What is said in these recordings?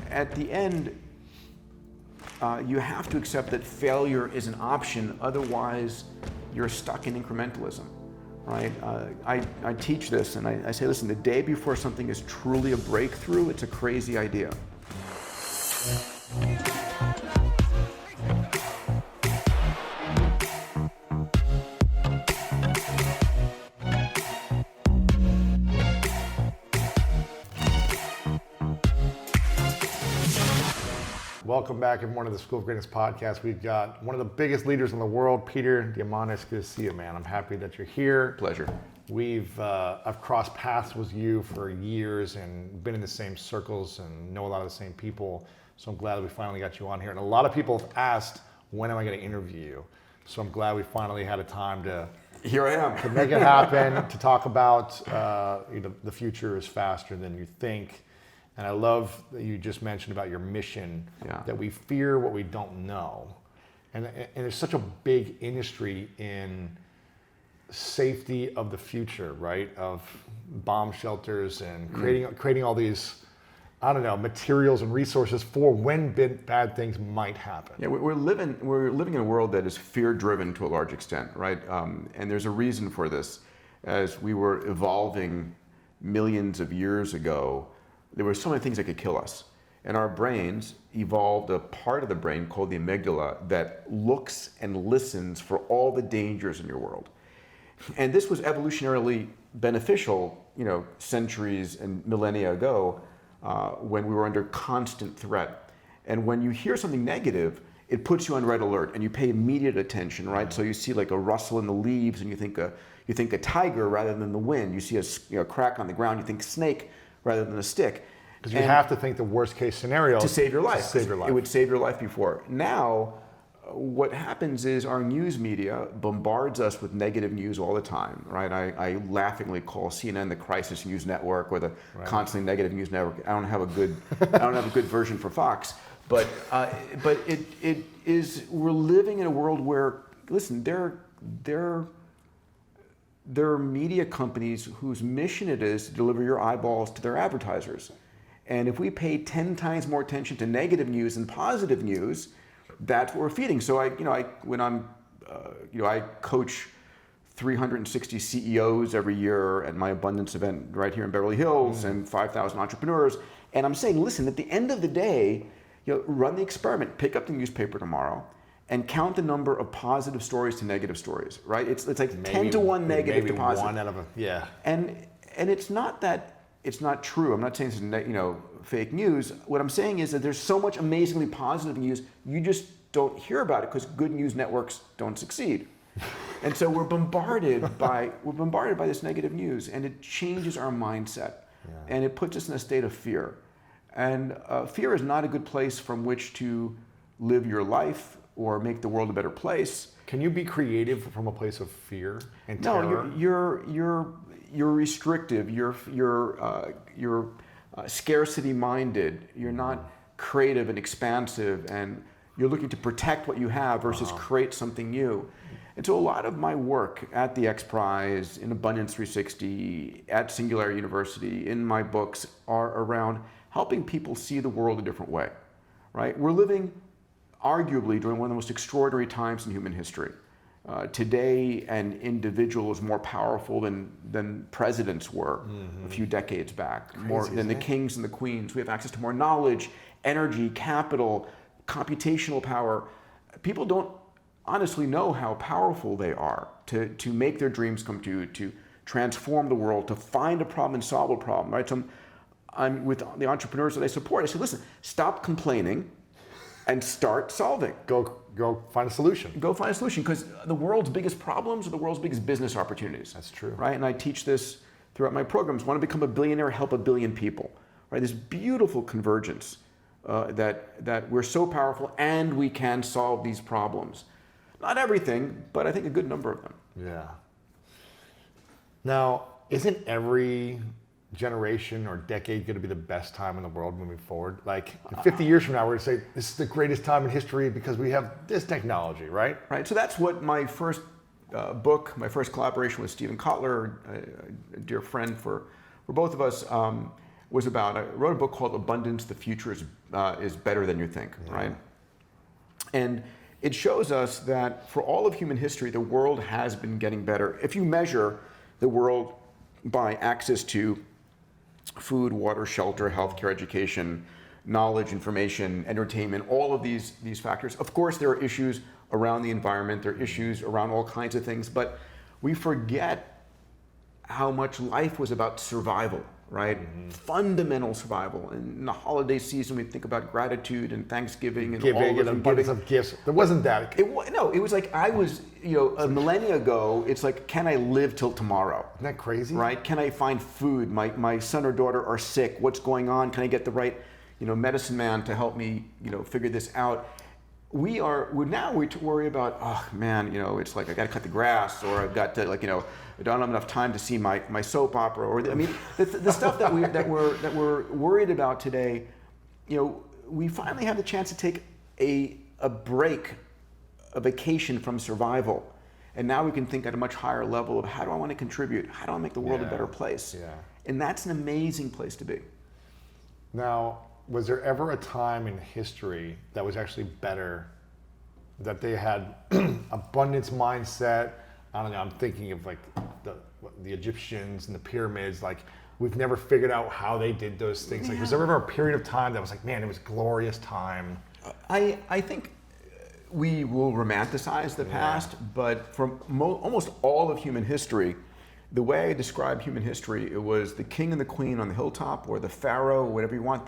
at the end, you have to accept that failure is an option. Otherwise, you're stuck in incrementalism, right? I teach this, and I say, listen, the day before something is truly a breakthrough, it's a crazy idea. Welcome back, everyone, to the School of Greatness podcast. We've got one of the biggest leaders in the world, Peter Diamandis. Good to see you, man. I'm happy that you're here. Pleasure. I've crossed paths with you for years and been in the same circles and know a lot of the same people. So I'm glad that we finally got you on here. And a lot of people have asked, when am I going to interview you? So I'm glad we finally had a time to Here I am. to make it happen, to talk about the future is faster than you think. And I love that you just mentioned about your mission, that we fear what we don't know. And there's such a big industry in safety of the future, right? Of bomb shelters and creating all these, I don't know, materials and resources for when bad things might happen. Yeah, we're living in a world that is fear-driven to a large extent, right? And there's a reason for this. As we were evolving millions of years ago, there were so many things that could kill us. And our brains evolved a part of the brain called the amygdala that looks and listens for all the dangers in your world. And this was evolutionarily beneficial, centuries and millennia ago, when we were under constant threat. And when you hear something negative, it puts you on red alert and you pay immediate attention, right? So you see like a rustle in the leaves and you think a tiger rather than the wind. You see a crack on the ground, you think snake rather than a stick. Because you have to think the worst case scenario to save your life. Save your life. It would save your life before. Now, what happens is our news media bombards us with negative news all the time, right? I laughingly call CNN the crisis news network or the constantly negative news network. I don't have a good version for Fox, but it is. We're living in a world where, listen, there are media companies whose mission it is to deliver your eyeballs to their advertisers. And if we pay 10 times more attention to negative news than positive news, that's what we're feeding. So I coach 360 CEOs every year at my abundance event right here in Beverly Hills and 5,000 entrepreneurs. And I'm saying, listen, at the end of the day, run the experiment, pick up the newspaper tomorrow and count the number of positive stories to negative stories, right? It's like maybe 10 to 1 negative to positive. One out of yeah. And it's not that it's not true. I'm not saying it's fake news. What I'm saying is that there's so much amazingly positive news, you just don't hear about it because good news networks don't succeed. And so we're bombarded by this negative news, and it changes our mindset, and it puts us in a state of fear. And fear is not a good place from which to live your life or make the world a better place. Can you be creative from a place of fear and terror? No, you're restrictive. You're scarcity minded. You're not creative and expansive, and you're looking to protect what you have versus create something new. And so a lot of my work at the XPRIZE, in Abundance 360, at Singularity University, in my books are around helping people see the world a different way, right? We're living arguably during one of the most extraordinary times in human history. Today, an individual is more powerful than presidents were a few decades back, more than the kings and the queens. We have access to more knowledge, energy, capital, computational power. People don't honestly know how powerful they are to make their dreams come true, to transform the world, to find a problem and solve a problem, right? So I'm with the entrepreneurs that I support. I say, listen, stop complaining and start solving. Go find a solution. Go find a solution, because the world's biggest problems are the world's biggest business opportunities. That's true. Right? And I teach this throughout my programs. Want to become a billionaire, help 1 billion people. Right? This beautiful convergence that we're so powerful and we can solve these problems. Not everything, but I think a good number of them. Yeah. Now, isn't every generation or decade going to be the best time in the world moving forward? Like in 50 years from now, we're going to say this is the greatest time in history because we have this technology, right? Right. So that's what my first book, my first collaboration with Stephen Kotler, a dear friend for both of us, was about, I wrote a book called Abundance, the Future is Better Than You Think, right? And it shows us that for all of human history, the world has been getting better. If you measure the world by access to food, water, shelter, healthcare, education, knowledge, information, entertainment, all of these factors. Of course, there are issues around the environment, there are issues around all kinds of things, but we forget how much life was about survival, right? Fundamental survival. And in the holiday season, we think about gratitude and Thanksgiving and all Giving of and abundance of gifts. There wasn't that. It was like I was, a millennia ago, it's like, can I live till tomorrow? Isn't that crazy? Right? Can I find food? My son or daughter are sick. What's going on? Can I get the right, medicine man to help me, figure this out? We worry about, oh man, it's like I got to cut the grass, or I've got to I don't have enough time to see my soap opera, or the stuff that we're worried about today. We finally have the chance to take a break, a vacation from survival, and now we can think at a much higher level of how do I want to contribute? How do I make the world a better place? Yeah. And that's an amazing place to be. Now, was there ever a time in history that was actually better, that they had abundance mindset? I don't know, I'm thinking of like the Egyptians and the pyramids, like we've never figured out how they did those things. Like, was there ever a period of time that was like, man, it was a glorious time? I think we will romanticize the past, but from almost all of human history, the way I describe human history, it was the king and the queen on the hilltop, or the pharaoh, whatever you want,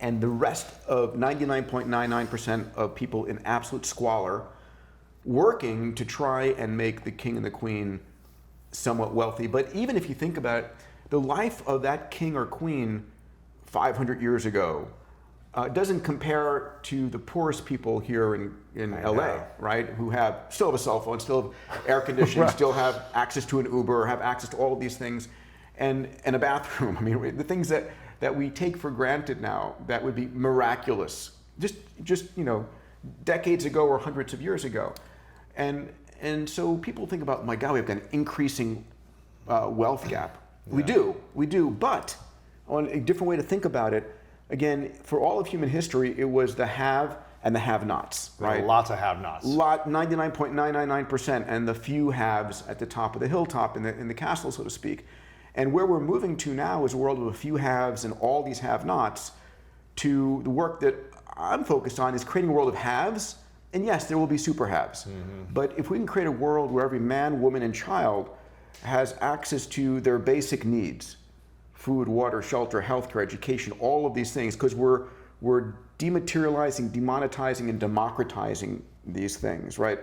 and the rest of 99.99% of people in absolute squalor, working to try and make the king and the queen somewhat wealthy. But even if you think about it, the life of that king or queen 500 years ago doesn't compare to the poorest people here in LA, right? Who still have a cell phone, still have air conditioning, still have access to an Uber, have access to all of these things, and a bathroom. The things that we take for granted now that would be miraculous just decades ago or hundreds of years ago. And so people think about, my God, we've got an increasing wealth gap. Yeah. We do, but on a different way to think about it, again, for all of human history, it was the have and the have-nots, right? Lots of have-nots. 99.999%, and the few haves at the top of the hilltop in the castle, so to speak. And where we're moving to now is a world of a few haves and all these have-nots, to the work that I'm focused on is creating a world of haves. And yes, there will be super haves. Mm-hmm. But if we can create a world where every man, woman, and child has access to their basic needs, food, water, shelter, healthcare, education, all of these things, because we're dematerializing, demonetizing, and democratizing these things, right?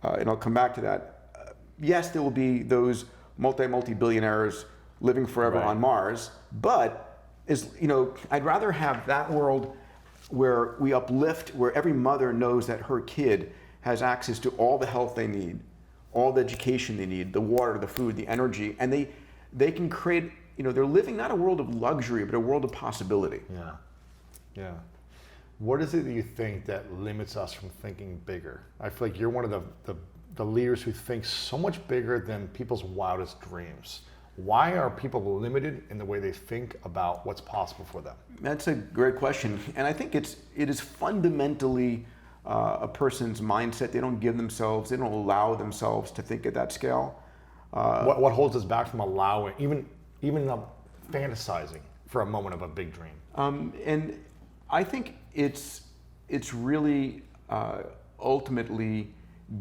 And I'll come back to that. Yes, there will be those multi-billionaires living forever on Mars, but I'd rather have that world where we uplift, where every mother knows that her kid has access to all the health they need, all the education they need, the water, the food, the energy, and they can create, they're living not a world of luxury, but a world of possibility. Yeah. What is it that you think that limits us from thinking bigger? I feel like you're one of the leaders who think so much bigger than people's wildest dreams. Why are people limited in the way they think about what's possible for them? That's a great question. And I think it is fundamentally a person's mindset. They don't allow themselves to think at that scale. What holds us back from allowing, even fantasizing for a moment of a big dream? And I think it's really ultimately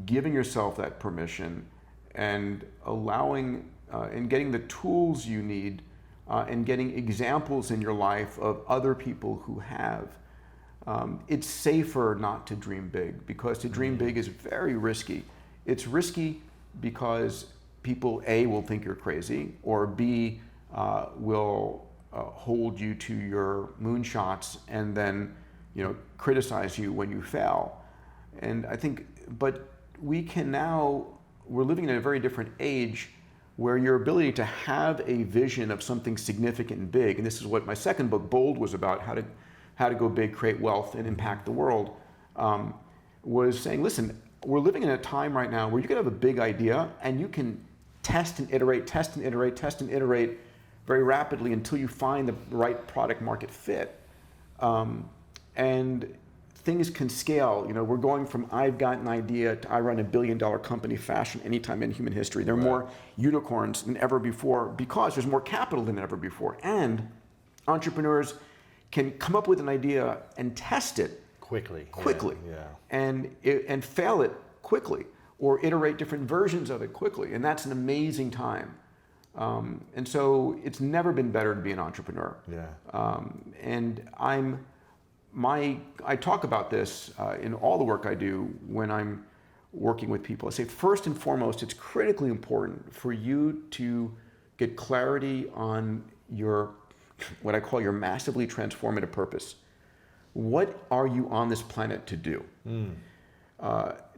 giving yourself that permission and allowing and getting the tools you need and getting examples in your life of other people who have. It's safer not to dream big, because to dream big is very risky. It's risky because people, A, will think you're crazy, or B, will hold you to your moonshots and then criticize you when you fail. And I think, but we're living in a very different age where your ability to have a vision of something significant and big, and this is what my second book, Bold, was about, how to go big, create wealth, and impact the world, was saying, listen, we're living in a time right now where you can have a big idea and you can test and iterate very rapidly until you find the right product market fit. And things can scale. You know, we're going from I've got an idea to I run $1 billion company fashion anytime in human history. There are more unicorns than ever before because there's more capital than ever before. And entrepreneurs can come up with an idea and test it quickly, and fail it quickly, or iterate different versions of it quickly. And that's an amazing time. And so it's never been better to be an entrepreneur. And I talk about this in all the work I do when I'm working with people. I say, first and foremost, it's critically important for you to get clarity on your, what I call your massively transformative purpose. What are you on this planet to do?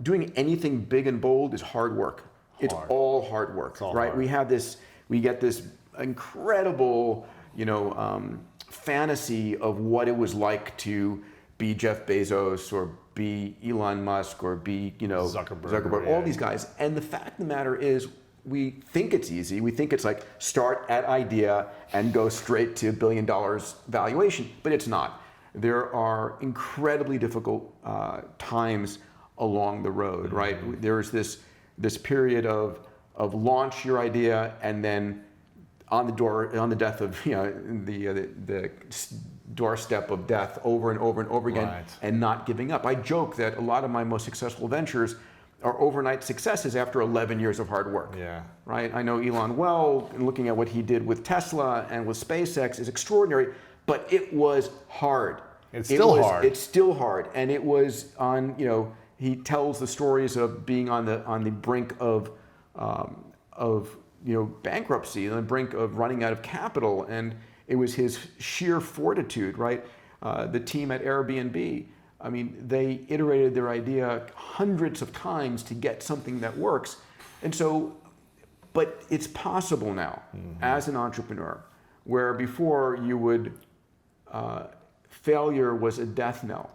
Doing anything big and bold is hard work. It's all hard work, right? Hard. We get this incredible, fantasy of what it was like to be Jeff Bezos or be Elon Musk or be, Zuckerberg, all these guys. And the fact of the matter is, we think it's easy. We think it's like start at idea and go straight to $1 billion valuation, but it's not. There are incredibly difficult times along the road, right? There's this period of launch your idea and then on the death of the doorstep of death over and over and over again, and not giving up. I joke that a lot of my most successful ventures are overnight successes after 11 years of hard work. Right? I know Elon well, and looking at what he did with Tesla and with SpaceX is extraordinary, but it was hard. It's still hard, and it was on. He tells the stories of being on the brink of bankruptcy, on the brink of running out of capital, and it was his sheer fortitude, right? The team at Airbnb, I mean, they iterated their idea hundreds of times to get something that works. And so, but it's possible now as an entrepreneur, where before you would, failure was a death knell.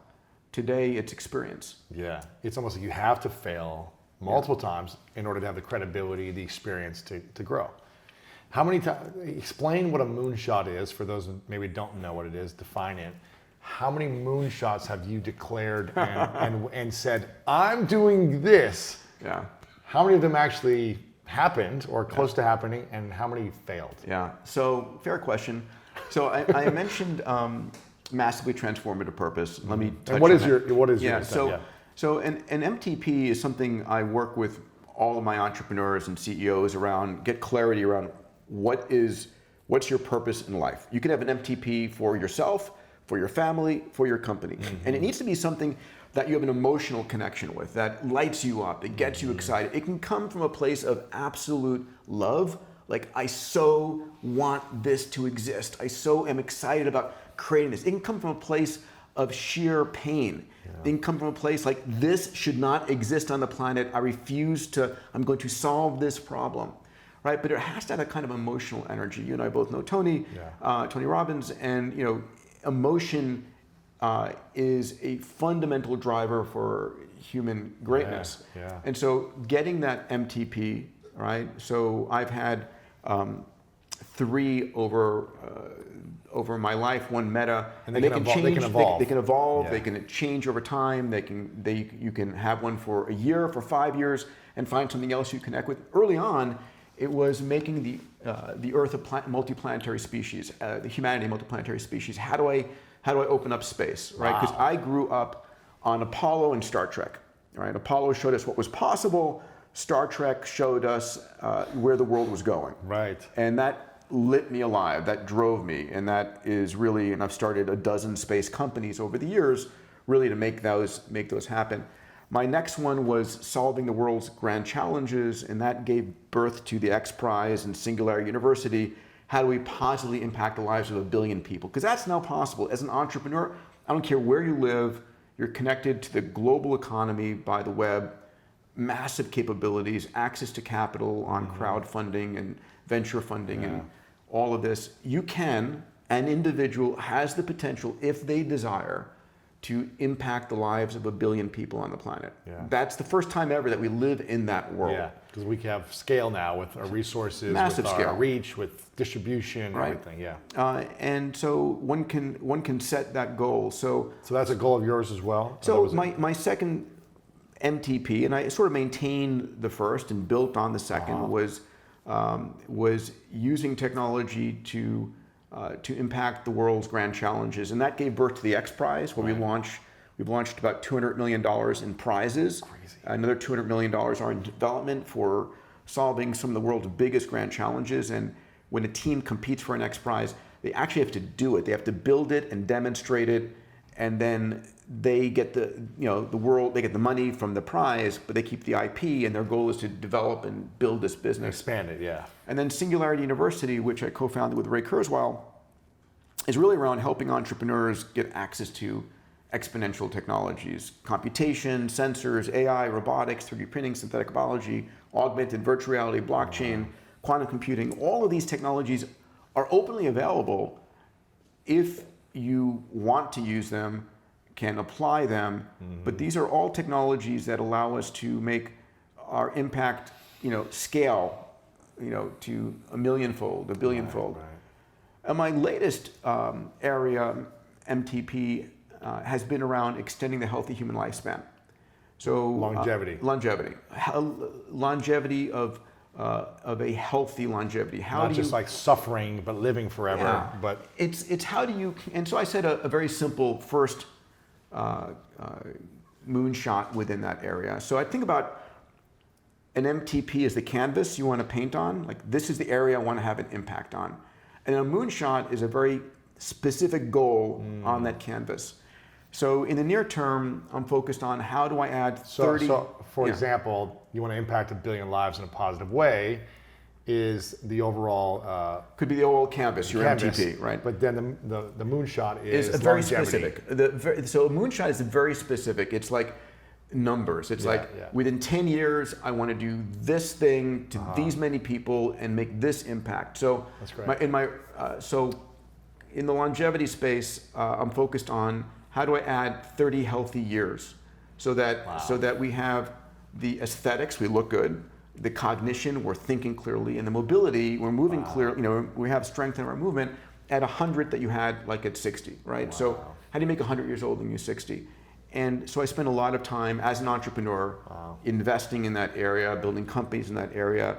Today it's experience. Yeah, it's almost like you have to fail multiple times in order to have the credibility, the experience to grow. How many times, explain what a moonshot is for those who maybe don't know what it is, define it. How many moonshots have you declared and said, I'm doing this? Yeah. How many of them actually happened or close to happening, and how many failed? Yeah, so fair question. So I mentioned massively transformative purpose. Let me touch and what on is that. What is your insight? So an MTP is something I work with all of my entrepreneurs and CEOs around, get clarity around what's your purpose in life. You can have an MTP for yourself, for your family, for your company. And it needs to be something that you have an emotional connection with, that lights you up, it gets you excited. It can come from a place of absolute love, like I so want this to exist. I so am excited about creating this. It can come from a place of sheer pain. It can come from a place like this should not exist on the planet. I'm going to solve this problem. Right, but it has to have a kind of emotional energy. You and I both know Tony, Tony Robbins, and emotion is a fundamental driver for human greatness. And so, getting that MTP, right? So I've had 3 over my life. One meta, and they can change. They can evolve. They can evolve. They can change over time. You can have one for a year, for 5 years, and find something else you connect with. Early on, it was making the Earth a multiplanetary species, the humanity a multiplanetary species. How do I open up space, right? Because I grew up on Apollo and Star Trek, right? Apollo showed us what was possible. Star Trek showed us where the world was going, right? And that lit me alive. That drove me, and that is really. And I've started a dozen space companies over the years, really to make those happen. My next one was solving the world's grand challenges, and that gave birth to the XPRIZE and Singularity University. How do we positively impact the lives of 1 billion people? Because that's now possible. As an entrepreneur, I don't care where you live, you're connected to the global economy by the web, massive capabilities, access to capital on crowdfunding and venture funding and all of this. You can, an individual has the potential, if they desire, to impact the lives of 1 billion people on the planet. Yeah. That's the first time ever that we live in that world. Yeah, because we have scale now with our resources, Massive with scale. our reach, with distribution, Right. everything. Yeah. And so one can set that goal. So that's a goal of yours as well? So my second MTP, and I sort of maintained the first and built on the second, was using technology to impact the world's grand challenges, and that gave birth to the XPRIZE, where we've launched about $200 million in prizes. Crazy. Another $200 million are in development for solving some of the world's biggest grand challenges. And when a team competes for an XPRIZE, they actually have to do it. They have to build it and demonstrate it, and then they get they get the money from the prize, but they keep the IP, and their goal is to develop and build this business. Expand it, yeah. And then Singularity University, which I co-founded with Ray Kurzweil, is really around helping entrepreneurs get access to exponential technologies: computation, sensors, AI, robotics, 3D printing, synthetic biology, augmented virtual reality, blockchain, quantum computing. All of these technologies are openly available if you want to use them, can apply them, but these are all technologies that allow us to make our impact, scale, to a millionfold, a billionfold. Right. And my latest area, MTP, has been around extending the healthy human lifespan. So Longevity. Longevity of a healthy longevity. Not just like suffering, but living forever. Yeah. But it's how do you, and so I said a very simple first moonshot within that area. So I think about an MTP as the canvas you want to paint on. Like, this is the area I want to have an impact on. And a moonshot is a very specific goal on that canvas. So in the near term, I'm focused on how do I add 30... So for example, you want to impact 1 billion lives in a positive way, is the overall... could be the overall canvas, your MTP, right? But then the moonshot is a very longevity. specific. So a moonshot is very specific. It's like numbers. It's within 10 years, I want to do this thing to these many people and make this impact. So that's great. In the longevity space, I'm focused on how do I add 30 healthy years so that we have the aesthetics, we look good, the cognition, we're thinking clearly, and the mobility, we're moving clearly, we have strength in our movement at 100 that you had like at 60, right? So how do you make 100 years old when you're 60? And so I spend a lot of time as an entrepreneur investing in that area, building companies in that area.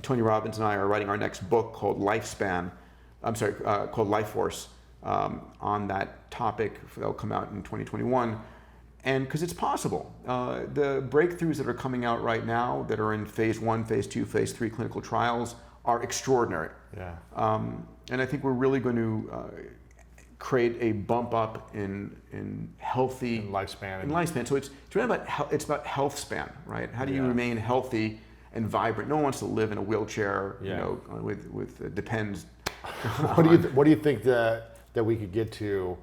Tony Robbins and I are writing our next book called called Life Force, on that topic that'll come out in 2021. And because it's possible. The breakthroughs that are coming out right now that are in phase 1, phase 2, phase 3 clinical trials are extraordinary. Yeah. And I think we're really going to create a bump up in healthy lifespan. In lifespan. So it's really about health span, right? How do you remain healthy and vibrant? No one wants to live in a wheelchair, with depends. What do you think that we could get to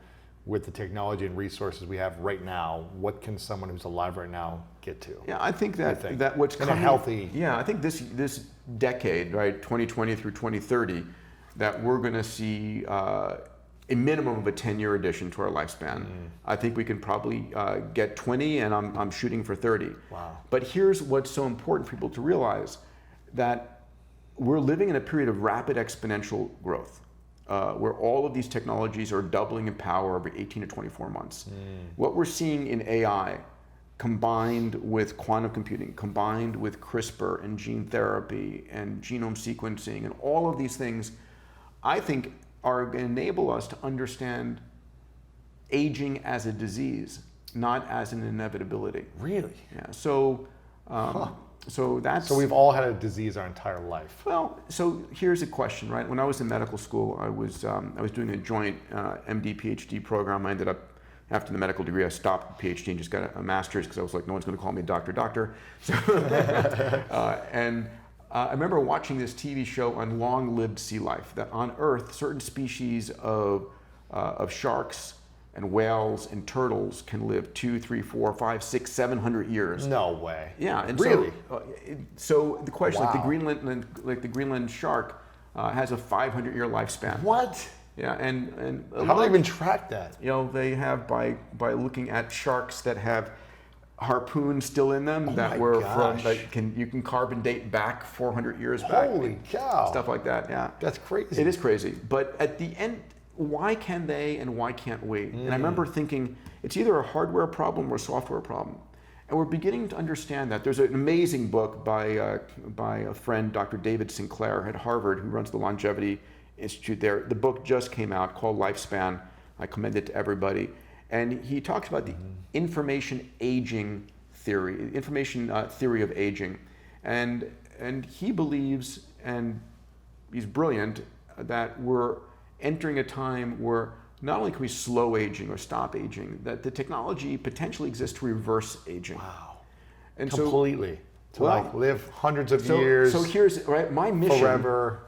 with the technology and resources we have right now? What can someone who's alive right now get to? Yeah, I think that what's coming, a healthy. Yeah, I think this decade, right, 2020 through 2030, that we're going to see a minimum of a 10-year addition to our lifespan. I think we can probably get 20, and I'm shooting for 30. Wow. But here's what's so important for people to realize, that we're living in a period of rapid exponential growth, where all of these technologies are doubling in power every 18 to 24 months. What we're seeing in AI, combined with quantum computing, combined with CRISPR and gene therapy and genome sequencing and all of these things, I think are going to enable us to understand aging as a disease, not as an inevitability. Really? Yeah. So So we've all had a disease our entire life. Well, so here's a question, right? When I was in medical school, I was doing a joint MD PhD program. I ended up, after the medical degree, I stopped the PhD and just got a master's because I was like, no one's going to call me doctor. So, I remember watching this TV show on long-lived sea life, that on Earth, certain species of sharks and whales and turtles can live 2, 3, 4, 5, 6, 700 years. No way. Yeah, and really. So the question, Wow. like the Greenland shark, has a 500-year lifespan. What? Yeah, and how do they even track that? You know, they have by looking at sharks that have harpoons still in them that were from you can carbon date back 400 years back. Holy cow! Stuff like that. Yeah, that's crazy. It is crazy, but at the end, why can they and why can't we? And I remember thinking it's either a hardware problem or a software problem. And we're beginning to understand that. There's an amazing book by a friend, Dr. David Sinclair at Harvard, who runs the Longevity Institute there. The book just came out called Lifespan. I commend it to everybody. And he talks about the information aging theory, theory of aging. And he believes, and he's brilliant, that we're entering a time where not only can we slow aging or stop aging, that the technology potentially exists to reverse aging. Wow. And completely. To like live hundreds of years. So here's my mission. Forever.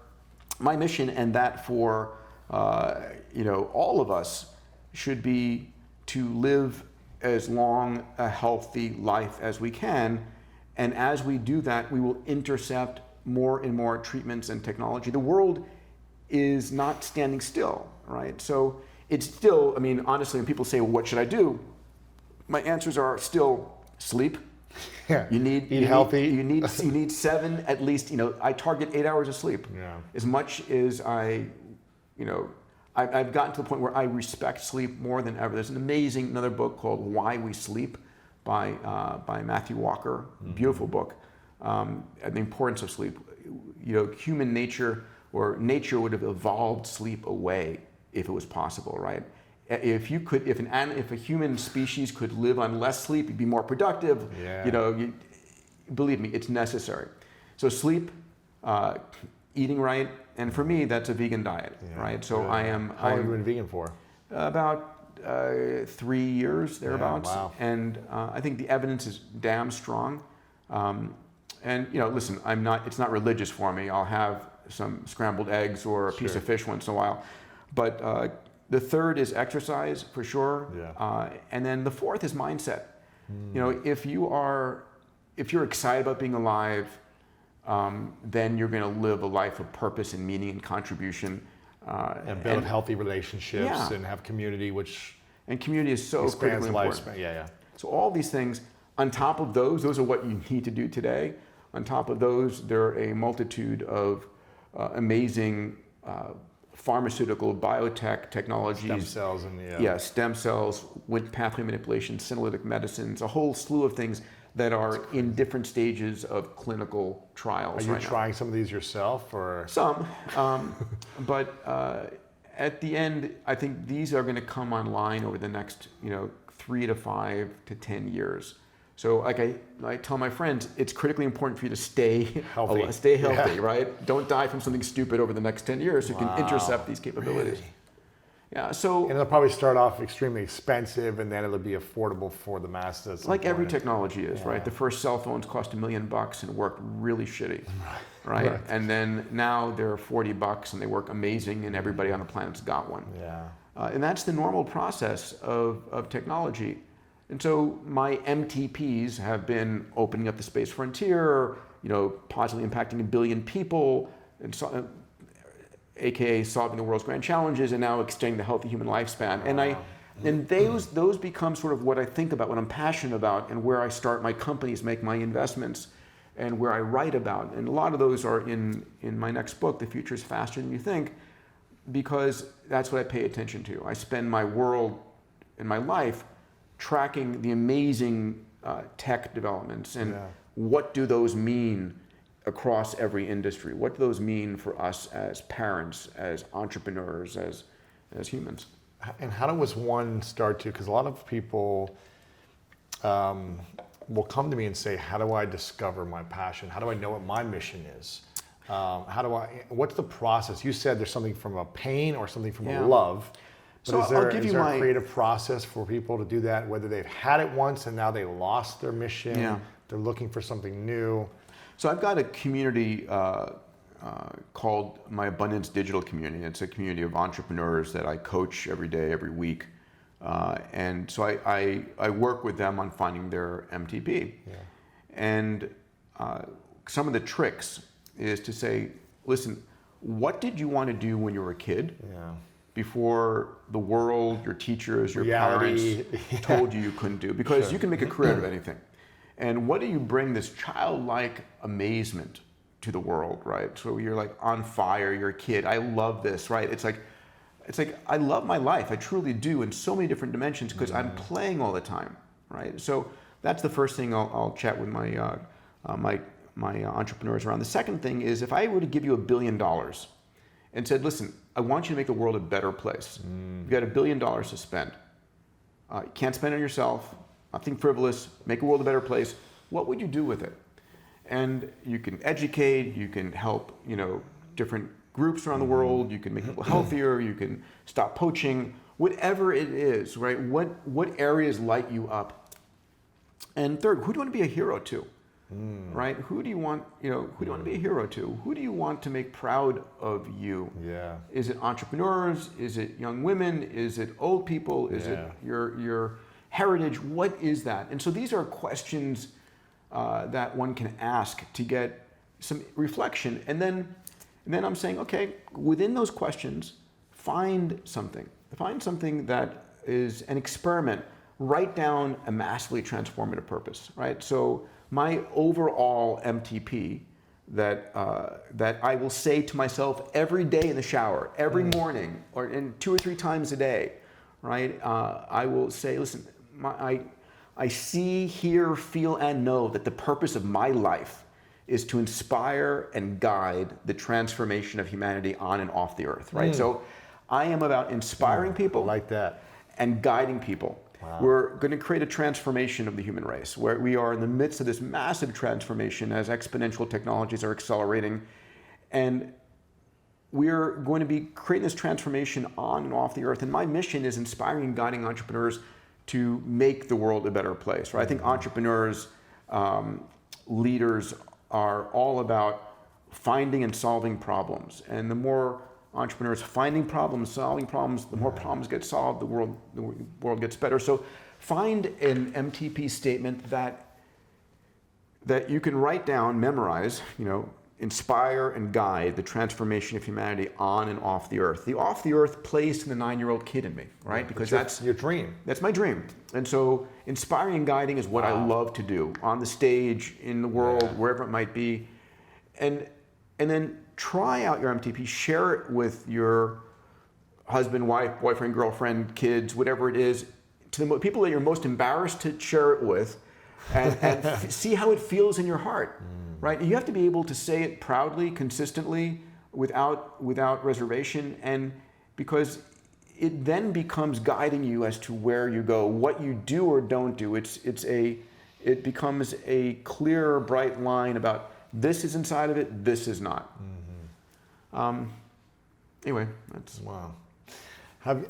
My mission, and that for all of us, should be to live as long a healthy life as we can. And as we do that, we will intercept more and more treatments and technology. The world is not standing still, right? So it's still, I mean, honestly, when people say, well, what should I do? My answers are still sleep. Yeah. Eat healthy. You need 7 at least. I target 8 hours of sleep. Yeah. As much as I've gotten to the point where I respect sleep more than ever. There's another book called Why We Sleep by Matthew Walker. Beautiful book. The importance of sleep. Human nature would have evolved sleep away if it was possible, right? If a human species could live on less sleep, you'd be more productive. Yeah. Believe me, it's necessary. So sleep, eating right, and for me, that's a vegan diet, right? So How long have you been vegan for? About 3 years, thereabouts. Yeah, wow. And I think the evidence is damn strong. Listen, it's not religious for me. I'll have some scrambled eggs or a piece of fish once in a while. But the third is exercise, for sure. Yeah. And then the fourth is mindset. If you're excited about being alive, then you're going to live a life of purpose and meaning and contribution. And build healthy relationships and have community, and community is so critically important. Lifespan. Yeah. So all these things, on top of those are what you need to do today. On top of those, there are a multitude of amazing pharmaceutical, biotech technologies. Stem cells and stem cells, with pathway manipulation, senolytic medicines, a whole slew of things that are in different stages of clinical trials. Are you trying some of these yourself, or some? But at the end, I think these are going to come online over the next 3 to 5 to 10 years. So like I tell my friends, it's critically important for you to stay healthy, right? Don't die from something stupid over the next 10 years so you can intercept these capabilities. Really? Yeah, so... And it'll probably start off extremely expensive, and then it'll be affordable for the masses. Like every technology is, right? The first cell phones cost $1 million and worked really shitty, right? And then now they're $40 and they work amazing, and everybody on the planet's got one. Yeah. And that's the normal process of technology. And so my MTPs have been opening up the space frontier, positively impacting 1 billion people, and so, AKA solving the world's grand challenges, and now extending the healthy human lifespan. And those become sort of what I think about, what I'm passionate about, and where I start my companies, make my investments, and where I write about. And a lot of those are in my next book, The Future is Faster Than You Think, because that's what I pay attention to. I spend my world and my life tracking the amazing tech developments and what do those mean across every industry? What do those mean for us as parents, as entrepreneurs, as humans? And how does one start to, because a lot of people will come to me and say, how do I discover my passion? How do I know what my mission is? What's the process? You said there's something from a pain or something from a love. But So is there, I'll give is you there my a creative process for people to do that, whether they've had it once and now they lost their mission, they're looking for something new? So I've got a community called my Abundance Digital Community. It's a community of entrepreneurs that I coach every day, every week. And so I work with them on finding their MTP. Yeah. And some of the tricks is to say, listen, what did you want to do when you were a kid? Yeah. before the world, your teachers, your Reality. parents told you couldn't do. Because you can make a career out of anything. And what do you bring this childlike amazement to the world, right? So you're like on fire, you're a kid, I love this, right? It's like I love my life, I truly do, in so many different dimensions because I'm playing all the time, right? So that's the first thing I'll chat with my entrepreneurs around. The second thing is, if I were to give you $1 billion and said, listen, I want you to make the world a better place. You've got $1 billion to spend. You can't spend it on yourself, nothing frivolous, make the world a better place. What would you do with it? And you can educate, you can help, different groups around the world, you can make people healthier, you can stop poaching, whatever it is, right? What areas light you up? And third, who do you want to be a hero to? Right? Who do you want, who do you want to be a hero to? Who do you want to make proud of you? Yeah. Is it entrepreneurs? Is it young women? Is it old people? Is it your heritage? What is that? And so these are questions that one can ask to get some reflection. And then I'm saying, okay, within those questions, find something that is an experiment. Write down a massively transformative purpose, right? So my overall MTP that I will say to myself every day in the shower, every morning, or in 2 or 3 times a day, right? I will say, listen, I see, hear, feel, and know that the purpose of my life is to inspire and guide the transformation of humanity on and off the earth, right? So I am about inspiring people, I like that, and guiding people. Wow. We're going to create a transformation of the human race, where we are in the midst of this massive transformation as exponential technologies are accelerating. And we're going to be creating this transformation on and off the earth. And my mission is inspiring and guiding entrepreneurs to make the world a better place, right? I think entrepreneurs, leaders are all about finding and solving problems. And the more entrepreneurs finding problems, solving problems, the more problems get solved, the world gets better. So find an MTP statement that you can write down, memorize, inspire and guide the transformation of humanity on and off the earth. The off the earth plays to the 9-year-old kid in me, right? Because that's your dream. That's my dream. And so inspiring and guiding is what I love to do on the stage, in the world, wherever it might be. And then try out your MTP, share it with your husband, wife, boyfriend, girlfriend, kids, whatever it is, to the people that you're most embarrassed to share it with, and see how it feels in your heart, right? You have to be able to say it proudly, consistently, without reservation, and because it then becomes guiding you as to where you go, what you do or don't do. It becomes a clear, bright line about this is inside of it, this is not. Anyway, that's wow. Have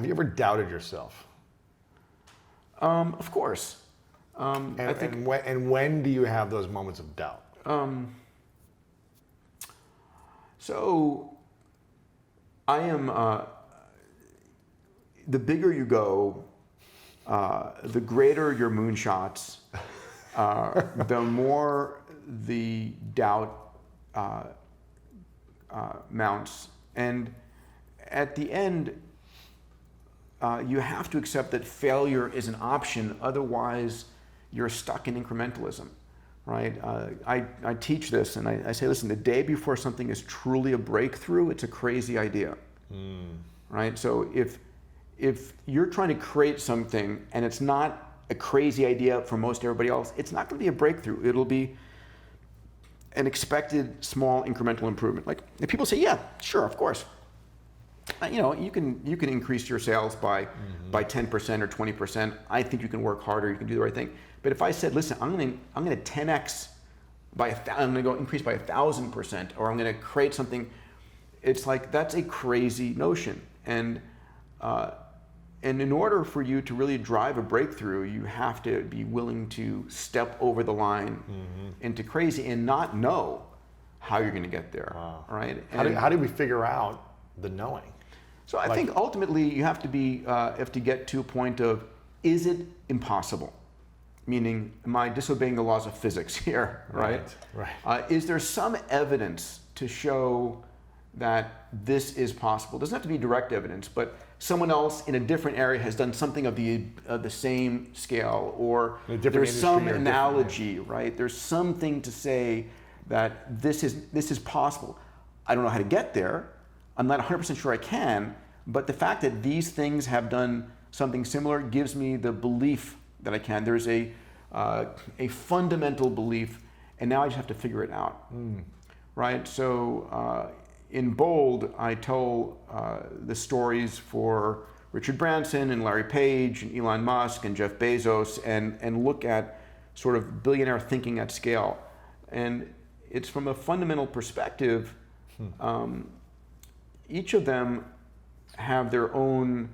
you ever doubted yourself? Of course. I think. And when do you have those moments of doubt? So I am. The bigger you go, the greater your moonshots, the more the doubt mounts, and at the end, you have to accept that failure is an option. Otherwise, you're stuck in incrementalism, right? I teach this, and I say, listen, the day before something is truly a breakthrough, it's a crazy idea, right? So if you're trying to create something and it's not a crazy idea for most everybody else, it's not going to be a breakthrough. It'll be an expected small incremental improvement. Like if people say, yeah, sure, of course. You can increase your sales by 10% or 20%. I think you can work harder. You can do the right thing. But if I said, listen, I'm going to 10x I'm going to go increase by 1,000%, or I'm going to create something, it's like that's a crazy notion. And in order for you to really drive a breakthrough, you have to be willing to step over the line into crazy and not know how you're going to get there. Wow. Right? How do we figure out the knowing? So I think ultimately you have to get to a point of, is it impossible? Meaning, am I disobeying the laws of physics here, right? Right. Is there some evidence to show that this is possible. It doesn't have to be direct evidence, but someone else in a different area has done something of the same scale, or there's some analogy, right? There's something to say that this is possible. I don't know how to get there. I'm not 100% sure I can, but the fact that these things have done something similar gives me the belief that I can. There's a fundamental belief, and now I just have to figure it out, right? So in Bold, I tell the stories for Richard Branson and Larry Page and Elon Musk and Jeff Bezos, and look at sort of billionaire thinking at scale. And it's from a fundamental perspective. Each of them have their own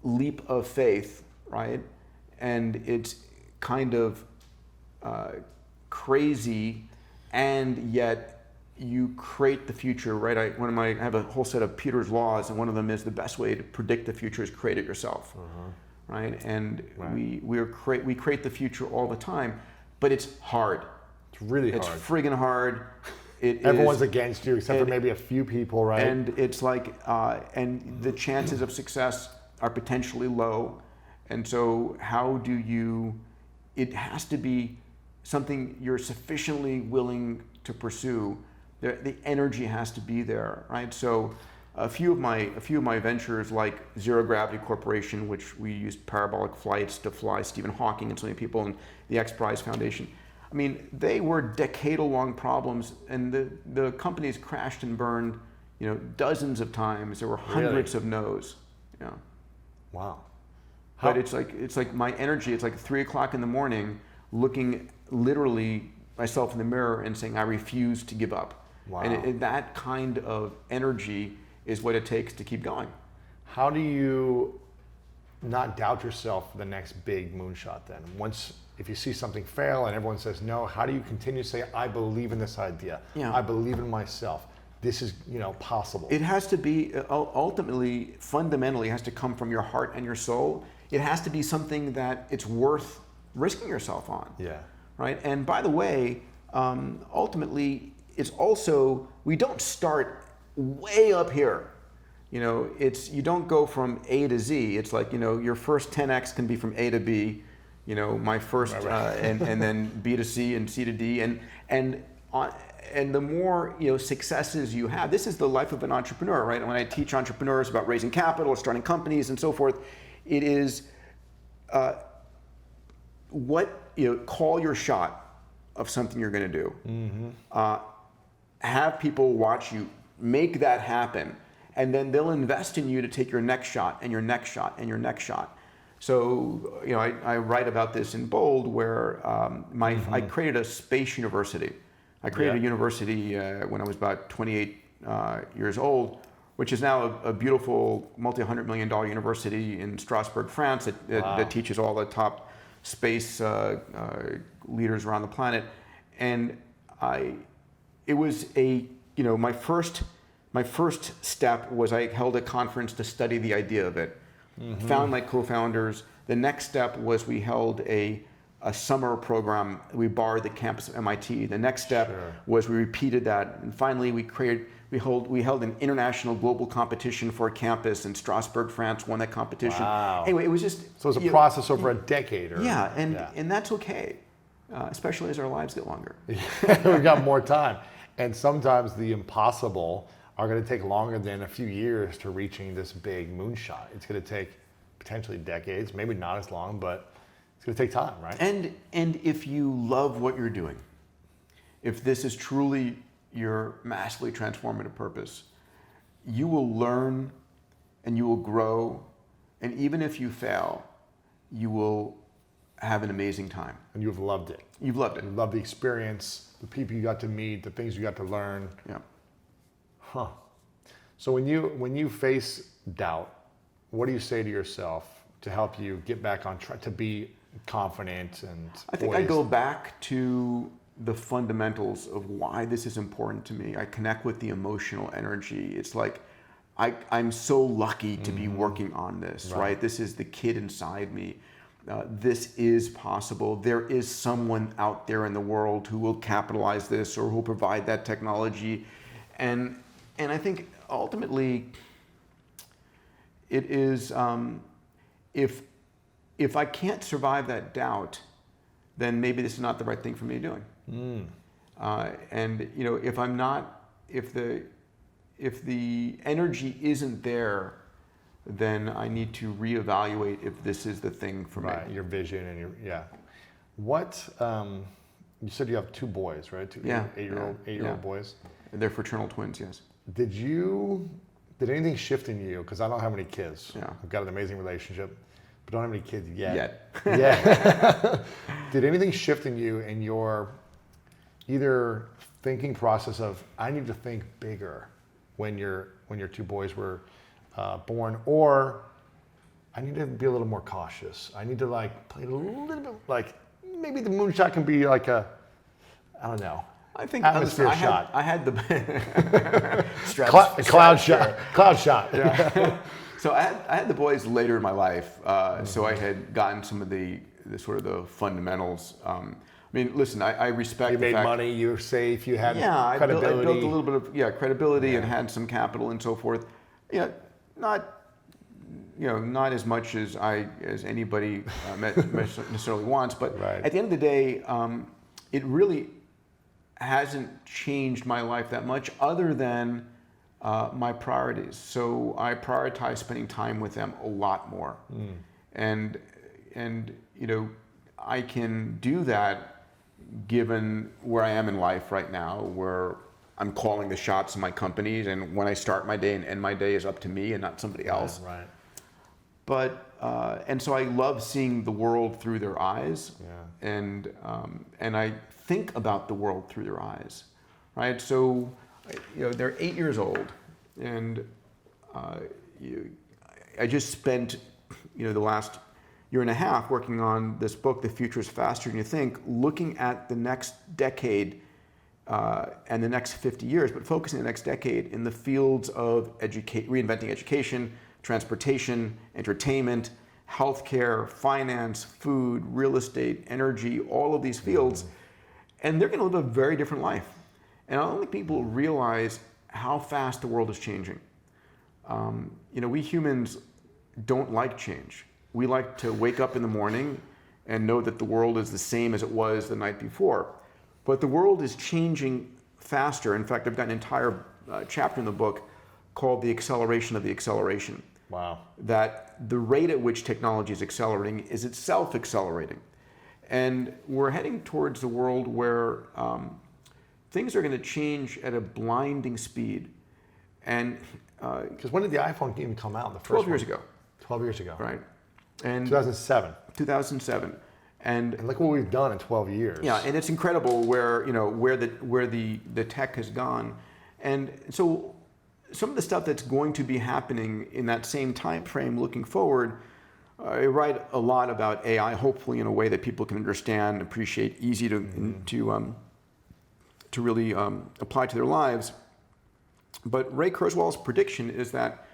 leap of faith, right? And it's kind of crazy, and yet you create the future, right? I have a whole set of Peter's laws, and one of them is the best way to predict the future is create it yourself, right? And we create the future all the time, but it's hard. It's really hard. It's friggin' hard. Everyone's against you, except for maybe a few people, right? And it's like, and the chances of success are potentially low. And so how do you, it has to be something you're sufficiently willing to pursue. The energy has to be there, right? So a few of my ventures, like Zero Gravity Corporation, which we used parabolic flights to fly Stephen Hawking and so many people, and the XPRIZE Foundation. I mean, they were decadal-long problems, and the companies crashed and burned, dozens of times. There were hundreds of no's. Yeah. Wow. But it's like my energy. It's like 3 o'clock in the morning, looking literally myself in the mirror and saying, I refuse to give up. Wow. And that kind of energy is what it takes to keep going. How do you not doubt yourself for the next big moonshot then? If you see something fail and everyone says no, how do you continue to say, I believe in this idea. Yeah. I believe in myself. This is, possible. It has to be, ultimately, fundamentally, it has to come from your heart and your soul. It has to be something that it's worth risking yourself on. Yeah. Right? And by the way, ultimately, it's also, we don't start way up here. You don't go from A to Z. It's like, your first 10x can be from A to B. My first, and then B to C and C to D, and the more successes you have, this is the life of an entrepreneur, right? And when I teach entrepreneurs about raising capital or starting companies and so forth, it is call your shot of something you're going to do. Mm-hmm. Have people watch you make that happen, and then they'll invest in you to take your next shot and your next shot and your next shot. So, I write about this in Bold, where I created a space university. I created a university when I was about 28 years old, which is now a beautiful multi-$100 million university in Strasbourg, France, that teaches all the top space leaders around the planet. And it was my first step was I held a conference to study the idea of it. Mm-hmm. Found my co-founders. The next step was we held a summer program. We borrowed the campus of MIT. The next step was we repeated that, and finally we held an international global competition for a campus in Strasbourg, France. Won that competition. Wow. Anyway, it was just so it was a process over a decade. And that's okay, especially as our lives get longer. We've got more time, and sometimes the impossible are going to take longer than a few years to reaching this big moonshot. It's going to take potentially decades, maybe not as long, but it's going to take time, right? And if you love what you're doing, if this is truly your massively transformative purpose, you will learn and you will grow, and even if you fail, you will have an amazing time. And you've loved it. You've loved it. You love the experience, the people you got to meet, the things you got to learn. Yeah. Huh. So when you face doubt, what do you say to yourself to help you get back on track, to be confident and I think I go back to the fundamentals of why this is important to me. I connect with the emotional energy. It's like I'm so lucky to be working on this, right? This is the kid inside me. This is possible. There is someone out there in the world who will capitalize this or who will provide that technology. and I think ultimately it is, if I can't survive that doubt, then maybe this is not the right thing for me to be doing. And if the energy isn't there, then I need to reevaluate if this is the thing for me. Right, your vision and what, you said you have 2 boys, right? 2 eight-year-old boys. They're fraternal twins, yes. Did anything shift in you? Because I don't have any kids. Yeah. I've got an amazing relationship, but don't have any kids yet. Yeah. Did anything shift in you in your either thinking process of, I need to think bigger when your 2 boys were born, or I need to be a little more cautious. I need to play a little bit, maybe the moonshot can be like I don't know. I think atmosphere shot. I had the cloud shot. Cloud shot. Yeah. So I had the boys later in my life, so I had gotten some of the sort of the fundamentals. I mean, listen, I respect. You the made fact, money. You were safe. You had I credibility. built a little bit of credibility and had some capital and so forth. Not as much as anybody necessarily wants, but right. At the end of the day, it really hasn't changed my life that much, other than my priorities. So I prioritize spending time with them a lot more, and I can do that given where I am in life right now, where I'm calling the shots in my companies, and when I start my day and end my day is up to me and not somebody else. Right. But and so I love seeing the world through their eyes, and I think about the world through their eyes, right? So, they're 8 years old, and I just spent, the last year and a half working on this book, The Future is Faster Than You Think, looking at the next decade and the next 50 years, but focusing on the next decade in the fields of reinventing education, transportation, entertainment, healthcare, finance, food, real estate, energy, all of these fields. And they're going to live a very different life. And I don't think people realize how fast the world is changing. We humans don't like change. We like to wake up in the morning and know that the world is the same as it was the night before. But the world is changing faster. In fact, I've got an entire chapter in the book called The Acceleration of the Acceleration. Wow. That the rate at which technology is accelerating is itself accelerating. And we're heading towards a world where things are going to change at a blinding speed. And because when did the iPhone even come out? The first 12 years one? ago. 12 years ago. Right. And 2007. 2007. And look what we've done in 12 years. Yeah, and it's incredible where the tech has gone. And so some of the stuff that's going to be happening in that same time frame looking forward, I write a lot about AI, hopefully in a way that people can understand, appreciate, easy to really apply to their lives. But Ray Kurzweil's prediction is that